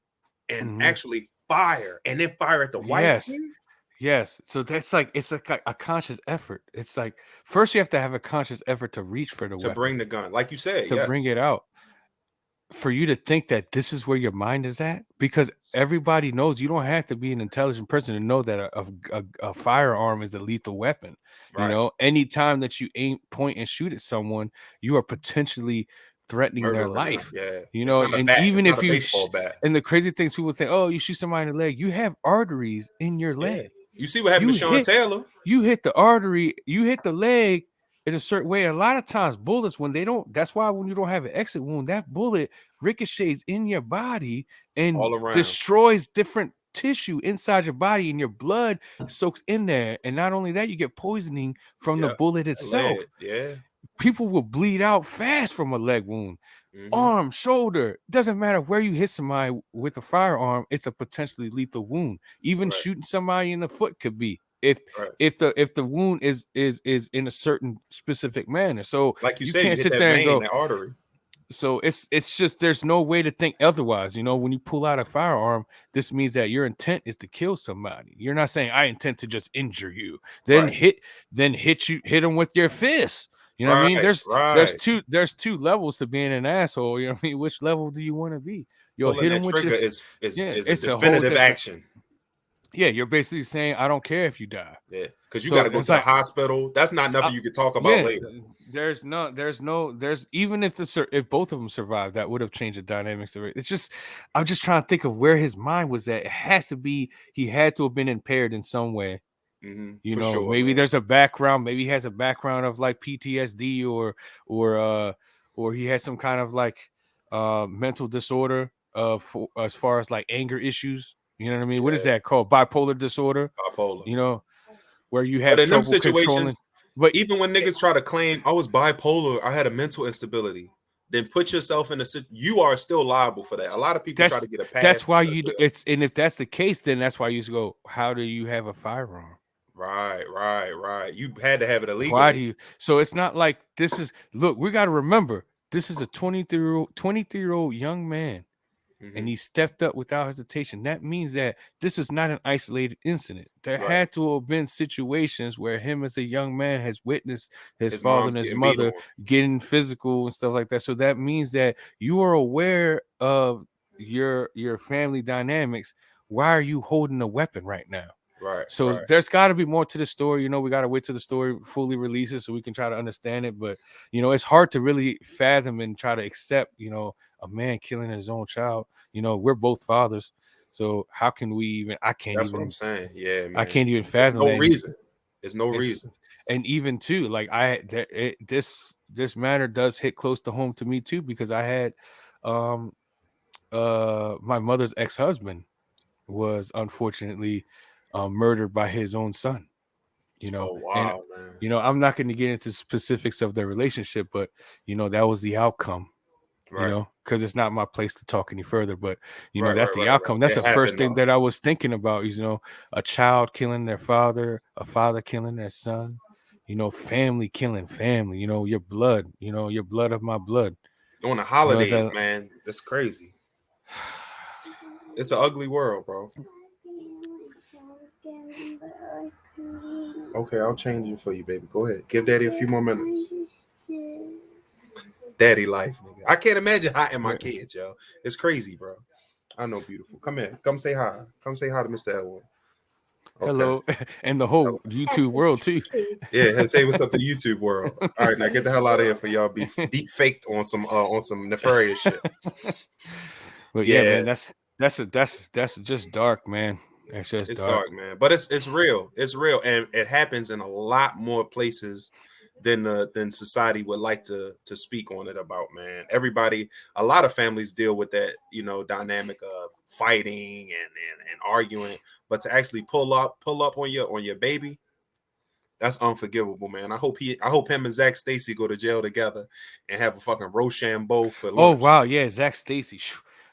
and actually fire and then fire at the white team. Yes. So that's like, it's like a conscious effort. It's like, first you have to have a conscious effort to reach for the weapon. To bring the gun, like you said, to bring it out. For you to think that this is where your mind is at, because everybody knows you don't have to be an intelligent person to know that a firearm is a lethal weapon. Right. You know, anytime that you aim, point, and shoot at someone, you are potentially threatening their life. Yeah, you know, and even if you and the crazy things people think, oh, you shoot somebody in the leg, you have arteries in your leg. You see what happened to Sean Taylor? You hit the artery, you hit the leg in a certain way. A lot of times bullets, when they don't, that's why when you don't have an exit wound, that bullet ricochets in your body and destroys different tissue inside your body, and your blood soaks in there. And not only that, you get poisoning from the bullet itself. People will bleed out fast from a leg wound. Arm, shoulder, doesn't matter where you hit somebody with a firearm, it's a potentially lethal wound. Even shooting somebody in the foot could be. If the wound is in a certain specific manner. So like you can't sit there and go that artery. So it's just, there's no way to think otherwise. You know, when you pull out a firearm, this means that your intent is to kill somebody. You're not saying I intend to just injure you, then hit them with your fist. You know what I mean? There's two levels to being an asshole. You know what I mean? Which level do you want to be? You'll hit him with your is a definitive action. Yeah, you're basically saying, I don't care if you die. Yeah, because you got to go to the hospital. That's not nothing you could talk about later. There's even if both of them survived, that would have changed the dynamics of it. It's just, I'm just trying to think of where his mind was at. It has to be, he had to have been impaired in some way. You know, sure, maybe there's a background. Maybe he has a background of like PTSD or he has some kind of like mental disorder as far as like anger issues. You know what I mean? What is that called? Bipolar disorder. Bipolar. You know, where you have trouble controlling. But even when niggas try to claim I was bipolar, I had a mental instability, then put yourself in you are still liable for that. A lot of people try to get a pass. That's why and if that's the case, then that's why you go, how do you have a firearm? Right. You had to have it illegally. Why do you? So it's not like this is, look, we got to remember, this is a 23-year-old young man. And he stepped up without hesitation. That means that this is not an isolated incident. There had to have been situations where him as a young man has witnessed his father and his mother getting physical and stuff like that. So that means that you are aware of your family dynamics. Why are you holding a weapon right now? Right. So there's got to be more to the story. You know, we got to wait till the story fully releases so we can try to understand it. But, you know, it's hard to really fathom and try to accept, you know, a man killing his own child. You know, we're both fathers. So how can we even, That's what I'm saying. Yeah, man. I can't even fathom that. There's no reason. And even too, like this matter does hit close to home to me too, because I had my mother's ex-husband was unfortunately murdered by his own son, you know. Man. You know, I'm not going to get into specifics of their relationship, but you know, that was the outcome, you know, because it's not my place to talk any further, but you know, that's the outcome. That's the first thing that I was thinking about, you know, a child killing their father, a father killing their son, you know, family killing family, you know, your blood of my blood. On the holidays, man. That's crazy. It's an ugly world, bro. Okay, I'll change it for you, baby. Go ahead. Give daddy a few more minutes. Daddy life, nigga. I can't imagine hiding my kids, yo. It's crazy, bro. I know, beautiful. Come here. Come say hi. Come say hi to Mr. Elwin. Okay. Hello, and the whole YouTube world too. Yeah, say what's up to YouTube world. All right, now get the hell out of here for y'all be deep faked on some nefarious shit. But yeah, man, that's just dark, man. It's just dark, man. But it's real. It's real, and it happens in a lot more places than society would like to speak on it about, man. Everybody, a lot of families deal with that, dynamic of fighting and arguing, but to actually pull up on your baby, that's unforgivable, man. I hope him and Zach Stacy go to jail together and have a fucking Rochambeau for lunch. Oh wow, yeah, Zach Stacy.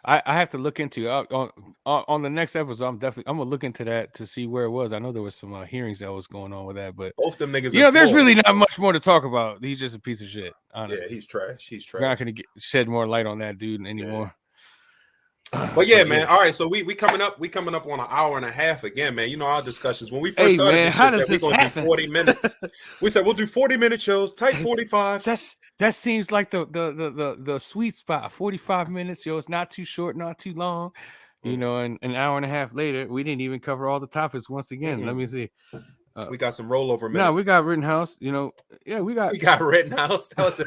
I have to look into on the next episode. I'm gonna look into that to see where it was. I know there was some hearings that was going on with that, but both them niggas. There's really not much more to talk about. He's just a piece of shit. Honestly, yeah, he's trash. He's trash. We're not gonna shed more light on that dude anymore. But yeah, man. All right, so we coming up on an hour and a half again, man. Our discussions when we first started this shit said we're gonna do 40 minutes. We said we'll do 40-minute shows, tight 45. That seems like the sweet spot. 45 minutes, yo. It's not too short, not too long. And an hour and a half later, we didn't even cover all the topics once again. Let me see. We got some rollover minutes. No, we got Rittenhouse. We got Rittenhouse. That was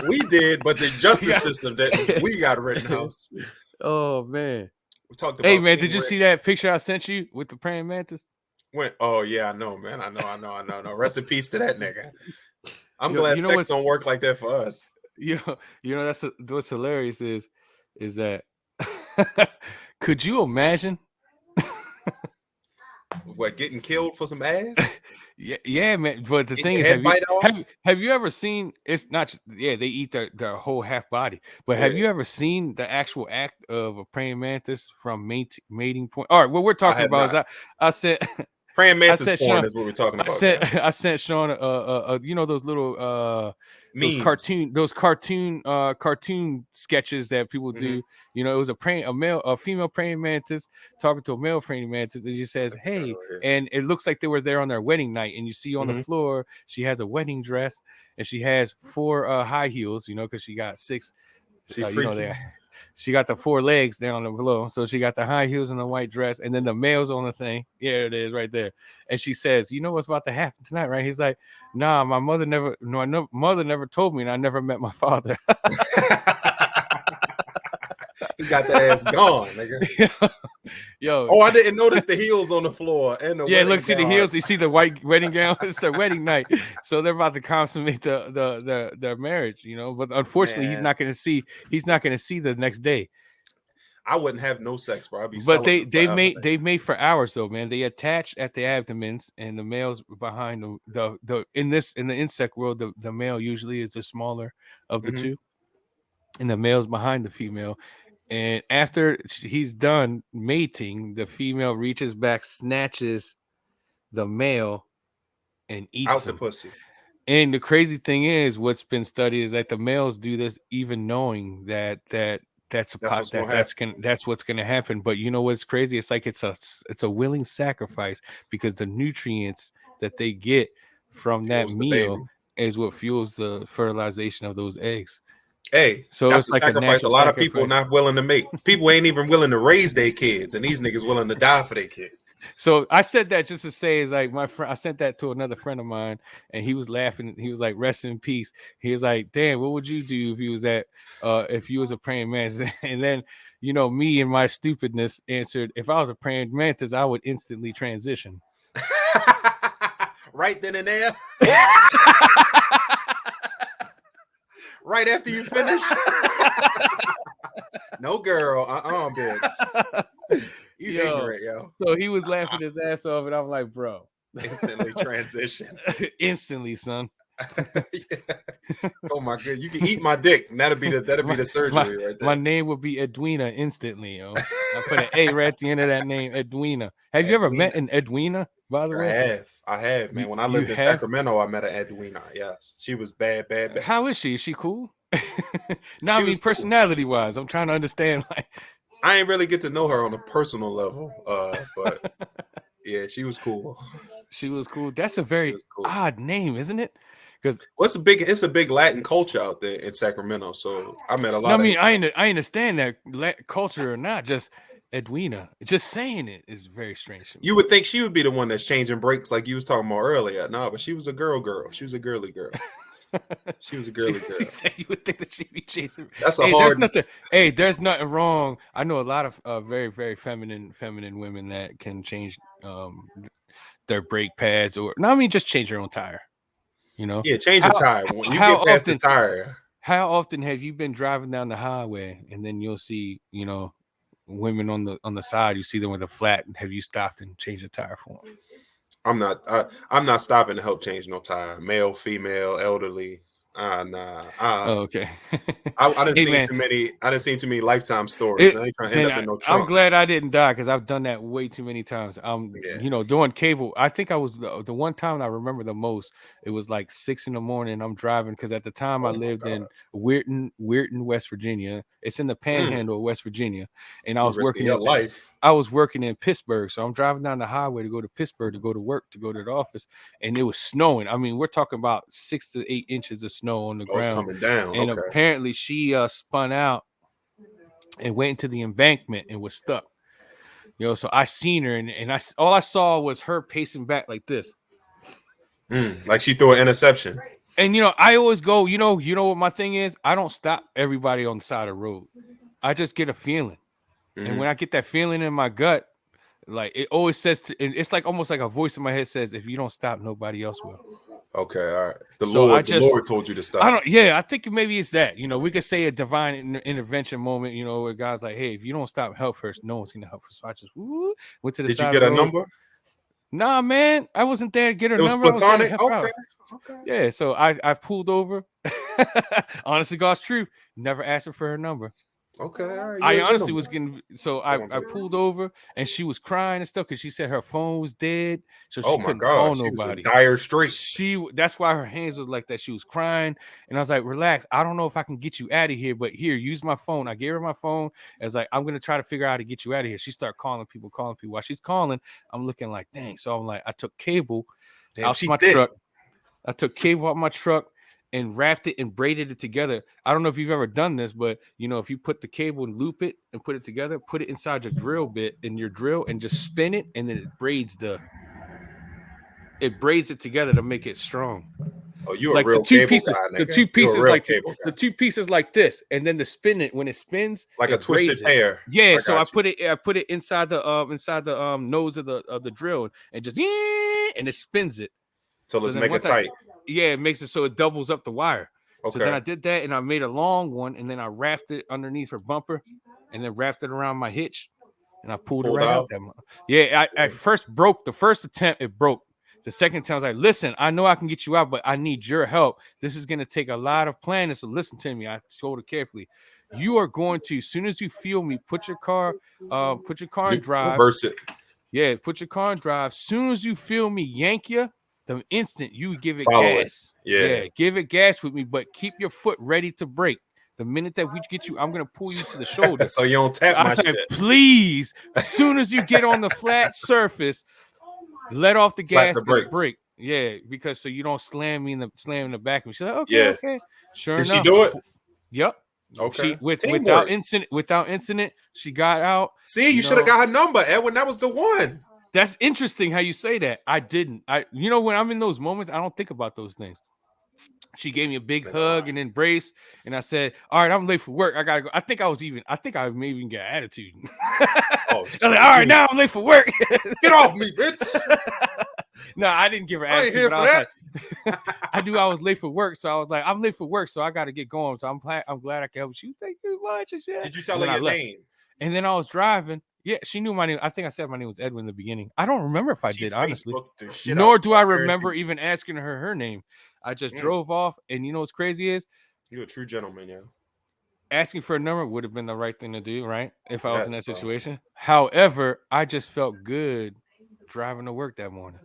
we did, but the justice system that we got Rittenhouse. Oh man, we talked about. Hey man, did you see that picture I sent you with the praying mantis? Oh yeah, I know, man. I know. Rest in peace to that nigga. I'm glad sex don't work like that for us. That's what's hilarious is that could you imagine what, getting killed for some ass? Yeah, man. But the thing is, have you ever seen? It's not just, they eat their whole half body. But have you ever seen the actual act of a praying mantis from mating point? All right, what we're talking about is I said praying mantis porn is what we're talking about. I sent Sean those little those cartoon sketches that people do. It was a female praying mantis talking to a male praying mantis, and she says, "Hey," and it looks like they were there on their wedding night. And you see on the floor, she has a wedding dress, and she has 4 high heels. because she got 6. She got the 4 legs down below, so she got the high heels and the white dress, and then the male's on the thing. Yeah, it is right there. And she says, "You know what's about to happen tonight, right?" He's like, "Nah, my mother never told me, and I never met my father." He got the ass gone, nigga. Yo. Oh, I didn't notice the heels on the floor and the see the heels. You see the white wedding gown. It's their wedding night, so they're about to consummate their marriage. But unfortunately, he's not going to see the next day. I wouldn't have no sex, bro. I'd be. But they mate for hours though, man. They attach at the abdomens, and the male's behind the in the insect world. The male usually is the smaller of the two, and the male's behind the female. And after he's done mating, the female reaches back, snatches the male, and eats out him. the pussy. And the crazy thing is, what's been studied is that the males do this even knowing that's what's gonna happen. But you know what's crazy? It's like it's a willing sacrifice, because the nutrients that they get from that meal is what fuels the fertilization of those eggs. Hey, so that's it's like sacrifice a lot of people not willing to make. People ain't even willing to raise their kids, and these niggas willing to die for their kids. So I said that just to say, is like my friend. I sent that to another friend of mine, and he was laughing. He was like, "Rest in peace." He was like, "Damn, what would you do if you was a praying mantis?" And then me and my stupidness answered, "If I was a praying mantis, I would instantly transition." Right then and there. Right after you finish. No, girl. Bitch. You ignorant, yo. So he was laughing his ass off, and I'm like, bro. Instantly transition. Instantly, son. Yeah. Oh my god, you can eat my dick. That'll be the surgery right there. My name would be Edwina instantly, yo. I put an A right at the end of that name, Edwina. Have you ever met an Edwina? by the way? I have, man. When I You lived in have? Sacramento, I met an Edwina. Yes, she was bad, bad, bad. How is she? Is she cool? No, I She mean was cool. personality wise. I'm trying to understand. Like, I ain't really get to know her on a personal level, but yeah, she was cool. she was cool. That's a She very was cool. odd name, isn't it? Because Well, it's a big Latin culture out there in Sacramento, so I met a no, I lot of. mean I understand that culture or not. Just Edwina, just saying it is very strange to me. You would think she would be the one that's changing brakes, like you was talking about earlier. No, but she was a girl. She was a girly girl. She was a girly She girl. said you would think that she'd be chasing. That's a Hey, there's hard. nothing. Hey, there's nothing wrong. I know a lot of very very feminine women that can change their brake pads or no, I mean just change their own tire. You know Yeah, change a how tire. When you how get past the often tire, how often have you been driving down the highway and then you'll see women on the side? You see them with a flat. Have you stopped and changed a tire for them? I'm not stopping to help change no tire. Male, female, elderly. Nah. Oh, okay. I didn't Hey see man, too many. I didn't see too many Lifetime stories. I ain't trying to end then up in no I'm trunk. glad I didn't die because I've done that way too many times. Yeah. Doing cable. I think I was the one time I remember the most. It was like 6 a.m. I'm driving because at the time I Oh my lived God. in Weirton, West Virginia. It's in the Panhandle of West Virginia, and You risking your life. I was working in Pittsburgh, so I'm driving down the highway to go to Pittsburgh to go to work to go to the office, and it was snowing. I mean, we're talking about 6 to 8 inches of snow on the Oh, it's ground, coming down. and Okay. apparently she spun out and went into the embankment and was stuck. So I seen her and all I saw was her pacing back like this. Like she threw an interception. And I always go, what my thing is? I don't stop everybody on the side of the road. I just get a feeling. And when I get that feeling in my gut, like it always says it's like almost like a voice in my head says, if you don't stop, nobody else will. Okay, all right. The So Lord told you to stop. I think maybe it's that. We could say a divine intervention moment, where God's like, hey, if you don't stop, help first, no one's gonna help first. So I just went to the Did you side get of a the road. number? Nah, man, I wasn't there to get her It was number. I was there to platonic. help Okay. out. Yeah, so I pulled over. Honestly, God's truth. Never asked her for her number. Okay, all right. I You're a honestly gentleman. was getting I pulled over and she was crying and stuff because she said her phone was dead, so Oh she my couldn't call God, she was in nobody. dire straits. That's why her hands was like that. She was crying, and I was like, "Relax. I don't know if I can get you out of here, but here, use my phone." I gave her my phone. I was like, "I'm gonna try to figure out how to get you out of here." She started calling people. While she's calling, I'm looking like, "Dang!" So I'm like, I took cable Damn, out she my thick. truck. I took cable out my truck and wrapped it and braided it together. I don't know if you've ever done this, but if you put the cable and loop it and put it together, put it inside your drill bit in your drill and just spin it, and then it braids it together to make it strong. Oh, you a Like real cable guy, nigga. You a real cable guy. the two pieces like this, and then when it spins, Like a it twisted braids it. pair. Yeah, I so I got you. put it inside the nose of the drill and just and it spins it. Till So it's then mega tight. it makes it so it doubles up the wire. So then Okay. I did that and I made a long one and then I wrapped it underneath her bumper and then wrapped it around my hitch and I pulled it Pulled right out. out. I first broke the first attempt. It broke. The second time I was like, listen, I know I can get you out, but I need your help. This is going to take a lot of planning. So listen to me. I told her carefully. You are going to, as soon as you feel me, put your car in drive. Reverse it. Yeah, put your car in drive. As soon as you feel me yank you, the instant you give it Follow it. gas. Yeah. Give it gas with me, but keep your foot ready to brake. The minute that we get you, I'm gonna pull you to the shoulder. So you don't tap I my said, shit. please, as soon as you get on the flat surface, let off the Slap gas the and brakes. brake. Yeah, because so you don't slam me in the back of me. She's like, okay, Yeah. okay. Sure Did enough. she do it? Yep. Okay. Without incident, she got out. See, you should have got her number, Edwin. That was the one. That's interesting how you say that. I didn't. When I'm in those moments, I don't think about those things. She gave me a big hug and embrace, and I said, "All right, I'm late for work. I gotta go." I think I may even get attitude. Oh, I was like, all right, now I'm late for work. Get off me, bitch. No, I didn't give her I ain't attitude. here But for that. I knew I was late for work, so I was like, I'm late for work, so I got to get going. So I'm glad I could help you. Thank you much. Did you tell her your name? And then I was driving. Yeah, she knew my name. I think I said my name was Edwin in the beginning. I don't remember if I did, honestly. Nor do I remember even asking her name. I just drove off, and you know what's crazy is? You're a true gentleman, yeah. Asking for a number would have been the right thing to do, right? If I was in that situation. However, I just felt good driving to work that morning.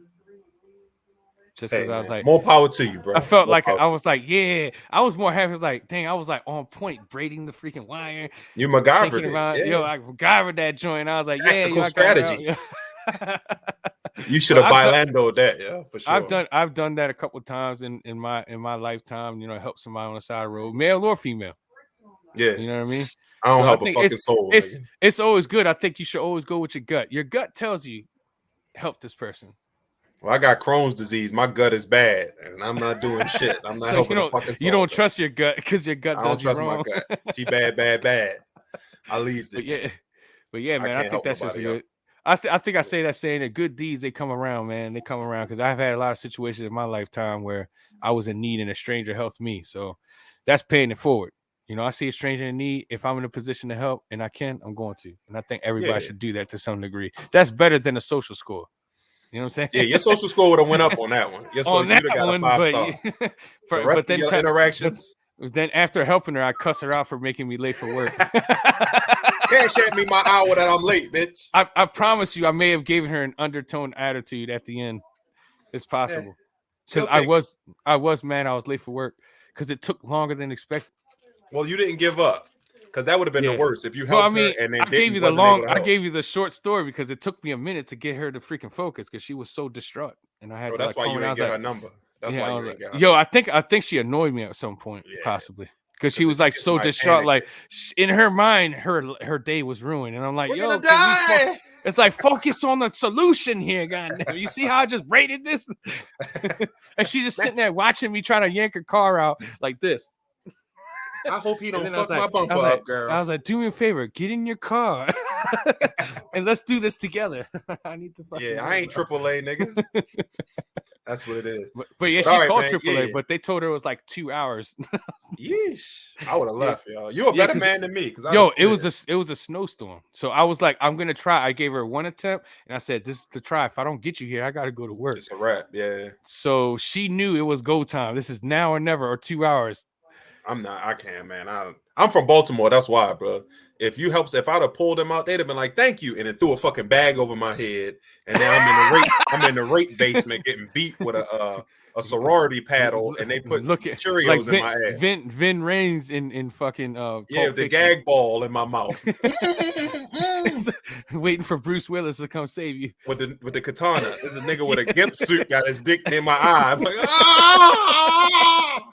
Just because I was like, more power to you, bro. I felt more like I was like, yeah. I was more happy. I was like, dang, I was like on point, braiding the freaking wire. You MacGyvered Thinking about I MacGyvered that joint. I was like, tactical I strategy. got it out. You should have Bailando that, yeah, for sure. I've done that a couple of times in my lifetime. You know, help somebody on the side of the road, male or female. Yeah, you know what I mean. I don't help a fucking soul. It's always good. I think you should always go with your gut. Your gut tells you help this person. Well, I got Crohn's disease. My gut is bad, and I'm not doing shit. I'm not helping a fucking soul. You don't trust your gut because your gut does you wrong. I don't trust my gut. She bad. I leave it. But yeah, man, I think that's just good. I think I say that saying that good deeds, they come around, man. They come around because I've had a lot of situations in my lifetime where I was in need and a stranger helped me. So that's paying it forward. You know, I see a stranger in need. If I'm in a position to help and I can, I'm going to. And I think everybody should do that to some degree. That's better than a social score. You know what I'm saying? Yeah, your social score would have went up on that one. On that one, got a 5-star. The rest of your interactions. Then after helping her, I cuss her out for making me late for work. Cash at me my hour that I'm late, bitch. I promise you, I may have given her an undertone attitude at the end. It's possible. Because I was mad I was late for work because it took longer than expected. Well, you didn't give up. Because that would have been the worst if you helped her and then I gave you the short story because it took me a minute to get her to freaking focus because she was so distraught, and I had. That's why you didn't get her number. That's why you didn't get her. Yo, I think she annoyed me at some point, possibly because she was like so distraught. Like in her mind, her day was ruined, and I'm like, yo, die. It's like focus on the solution here, goddamn. You see how I just rated this? And she's just sitting there watching me trying to yank her car out like this. I hope he don't fuck my bumper up, girl. I was like, do me a favor, get in your car and let's do this together. I need to fucking I ain't AAA, nigga. That's what it is. But yeah, she called AAA, but they told her it was like 2 hours. Yeesh. I would have left, y'all. You're a better man than me. It was a snowstorm. So I was like, I'm gonna try. I gave her one attempt and I said, this is the try. If I don't get you here, I gotta go to work. It's a wrap, yeah. So she knew it was go time. This is now or never, or 2 hours. I can't, man. I'm from Baltimore. That's why, bro. If I'd have pulled them out, they'd have been like, "Thank you," and then threw a fucking bag over my head, and then I'm in the rape basement getting beat with a sorority paddle, and they put Cheerios like in my ass. Vin Raines in fucking the gag ball in my mouth, waiting for Bruce Willis to come save you with the katana. There's a nigga with a gimp suit got his dick in my eye. I'm like, ah!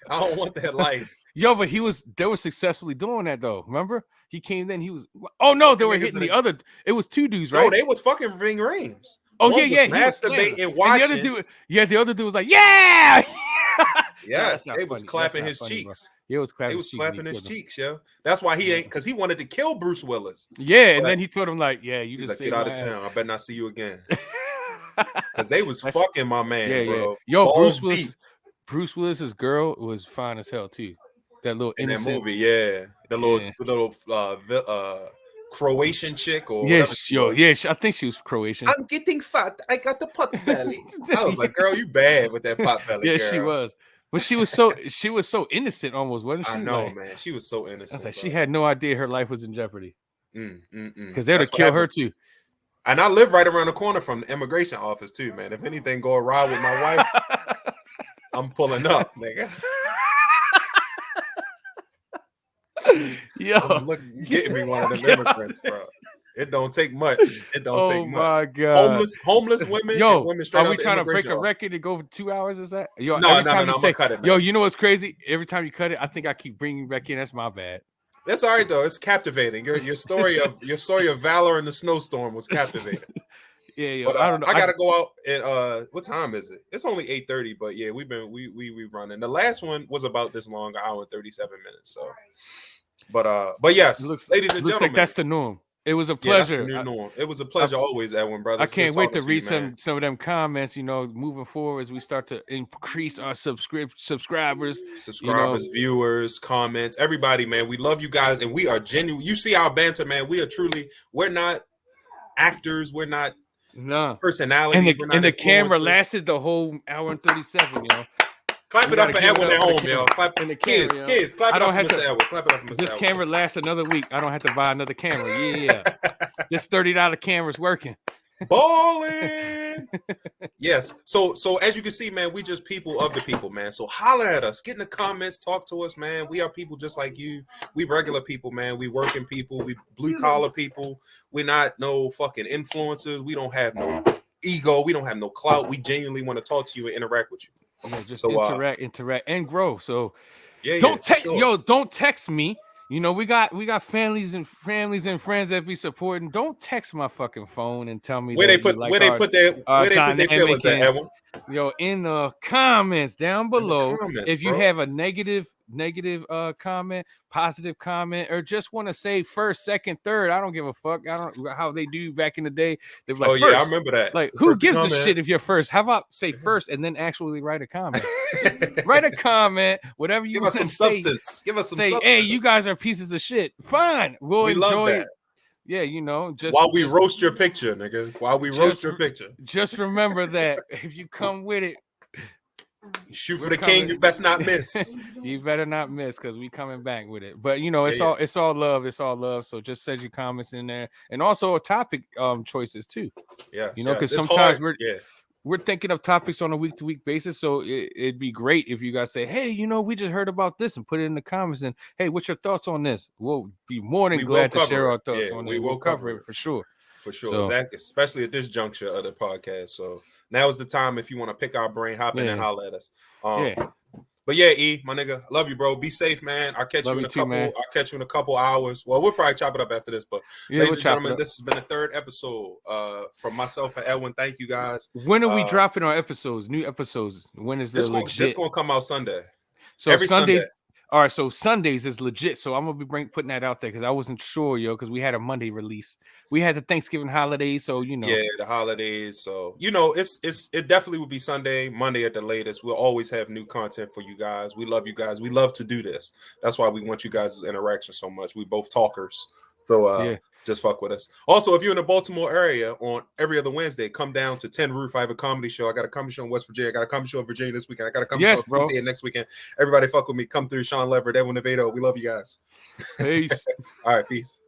I don't want that life. Yo, but they were successfully doing that though. Remember? He came then, oh no, they were hitting the other. It was two dudes, right? No, they was fucking Ving Rhames. Oh yeah. Masturbating, watching. The other dude was like, yeah. Yes, they was clapping his cheeks. He was clapping his cheeks, yo. That's why he ain't, because he wanted to kill Bruce Willis. Yeah, and then he told him like, you just get out of town. I better not see you again. Because they was fucking my man, bro. Yo, Bruce Willis's girl was fine as hell too. That little in that movie, the little Croatian chick or I think she was Croatian. I'm getting fat. I got the pot belly. I was like, girl, you bad with that pot belly. Yeah, girl. She was. But she was so innocent almost, wasn't she? I know, man. She was so innocent. I was like, she had no idea her life was in jeopardy. Because they'd have killed her too. And I live right around the corner from the immigration office too, man. If anything go awry with my wife, I'm pulling up, nigga. Yo, getting me one of them immigrants, bro. It don't take much. It don't take much. Oh my god, homeless women. Yo, women straight are we trying to break a record and go for 2 hours? Is that? Yo, no. I'm gonna cut it. Man. Yo, you know what's crazy? Every time you cut it, I think I keep bringing back in. That's my bad. That's all right though. It's captivating. Your story of valor in the snowstorm was captivating. Yeah, but, I don't know. I gotta go out and what time is it? It's only 8:30, but yeah, we running. The last one was about this long, an hour and 37 minutes. So, but yes, ladies and gentlemen, like that's the norm. It was a pleasure. That's the new norm. It was a pleasure always, Edwin, brother. I can't wait to read some of them comments. You know, moving forward as we start to increase our subscribers, viewers, comments, everybody, man. We love you guys, and we are genuine. You see our banter, man. We're not actors. We're not. No personality, and the camera lasted the whole hour and 37. You know, clap it up for Edwin at home, yo. Clap in the camera, kids. Clap it up for Mr. Edwin. Clap it up for Mr. This Edwin. Camera lasts another week. I don't have to buy another camera. Yeah, this $30 camera's working. Balling. Yes. So as you can see, man, we just people of the people, man. So holler at us, get in the comments, talk to us, man. We are people just like you. We regular people, man. We working people. We blue collar people. We're not no fucking influencers. We don't have no ego. We don't have no clout. We genuinely want to talk to you and interact with you. Yeah, just interact and grow. So don't text me. You know, we got families and friends that be supporting. Don't text my fucking phone and tell me where they put their feelings at, Edwin. Yo, in the comments down below, if you have a negative comment, positive comment, or just want to say first, second, third, I don't give a fuck. I don't how they do back in the day. They were like, I remember that. Like, who gives a shit if you're first? How about say first and then actually write a comment? Write a comment, whatever you want to say. Substance. Give us some substance. Hey, you guys are pieces of shit. Fine, we enjoy it. Yeah, you know, while we roast your picture, nigga. While we roast your picture. Just remember that if you come with it, shoot for the king, you best not miss. You better not miss because we coming back with it. But you know, it's all love. It's all love. So just send your comments in there, and also topic choices too. Yeah, you know, because sometimes we're thinking of topics on a week-to-week basis. So it'd be great if you guys say, hey, you know, we just heard about this, and put it in the comments. And hey, what's your thoughts on this? We'll be more than glad to share our thoughts on it. We will cover it for sure. For sure, so, exactly. Especially at this juncture of the podcast. So now is the time if you want to pick our brain, hop in and holler at us. But yeah, E, my nigga, I love you, bro. Be safe, man. I'll catch you in a couple. I'll catch you in a couple hours. Well, we'll probably chop it up after this. But ladies and gentlemen, this has been the third episode from myself and Edwin. Thank you guys. When are we dropping our episodes? New episodes? When is this legit? This gonna come out Sunday. So every Sundays. Sunday. All right, so Sundays is legit. So I'm gonna be putting that out there because I wasn't sure, because we had a Monday release. We had the Thanksgiving holidays, so you know. Yeah, the holidays. So you know, it definitely will be Sunday, Monday at the latest. We'll always have new content for you guys. We love you guys. We love to do this. That's why we want you guys' interaction so much. We both talkers. So just fuck with us. Also, if you're in the Baltimore area on every other Wednesday, come down to 10 Roof. I have a comedy show. I got a comedy show in West Virginia. I got a comedy show in Virginia this weekend. I got a comedy show in next weekend. Everybody fuck with me. Come through. Sean Leverett, Edwin Nevado. We love you guys. Peace. All right, peace.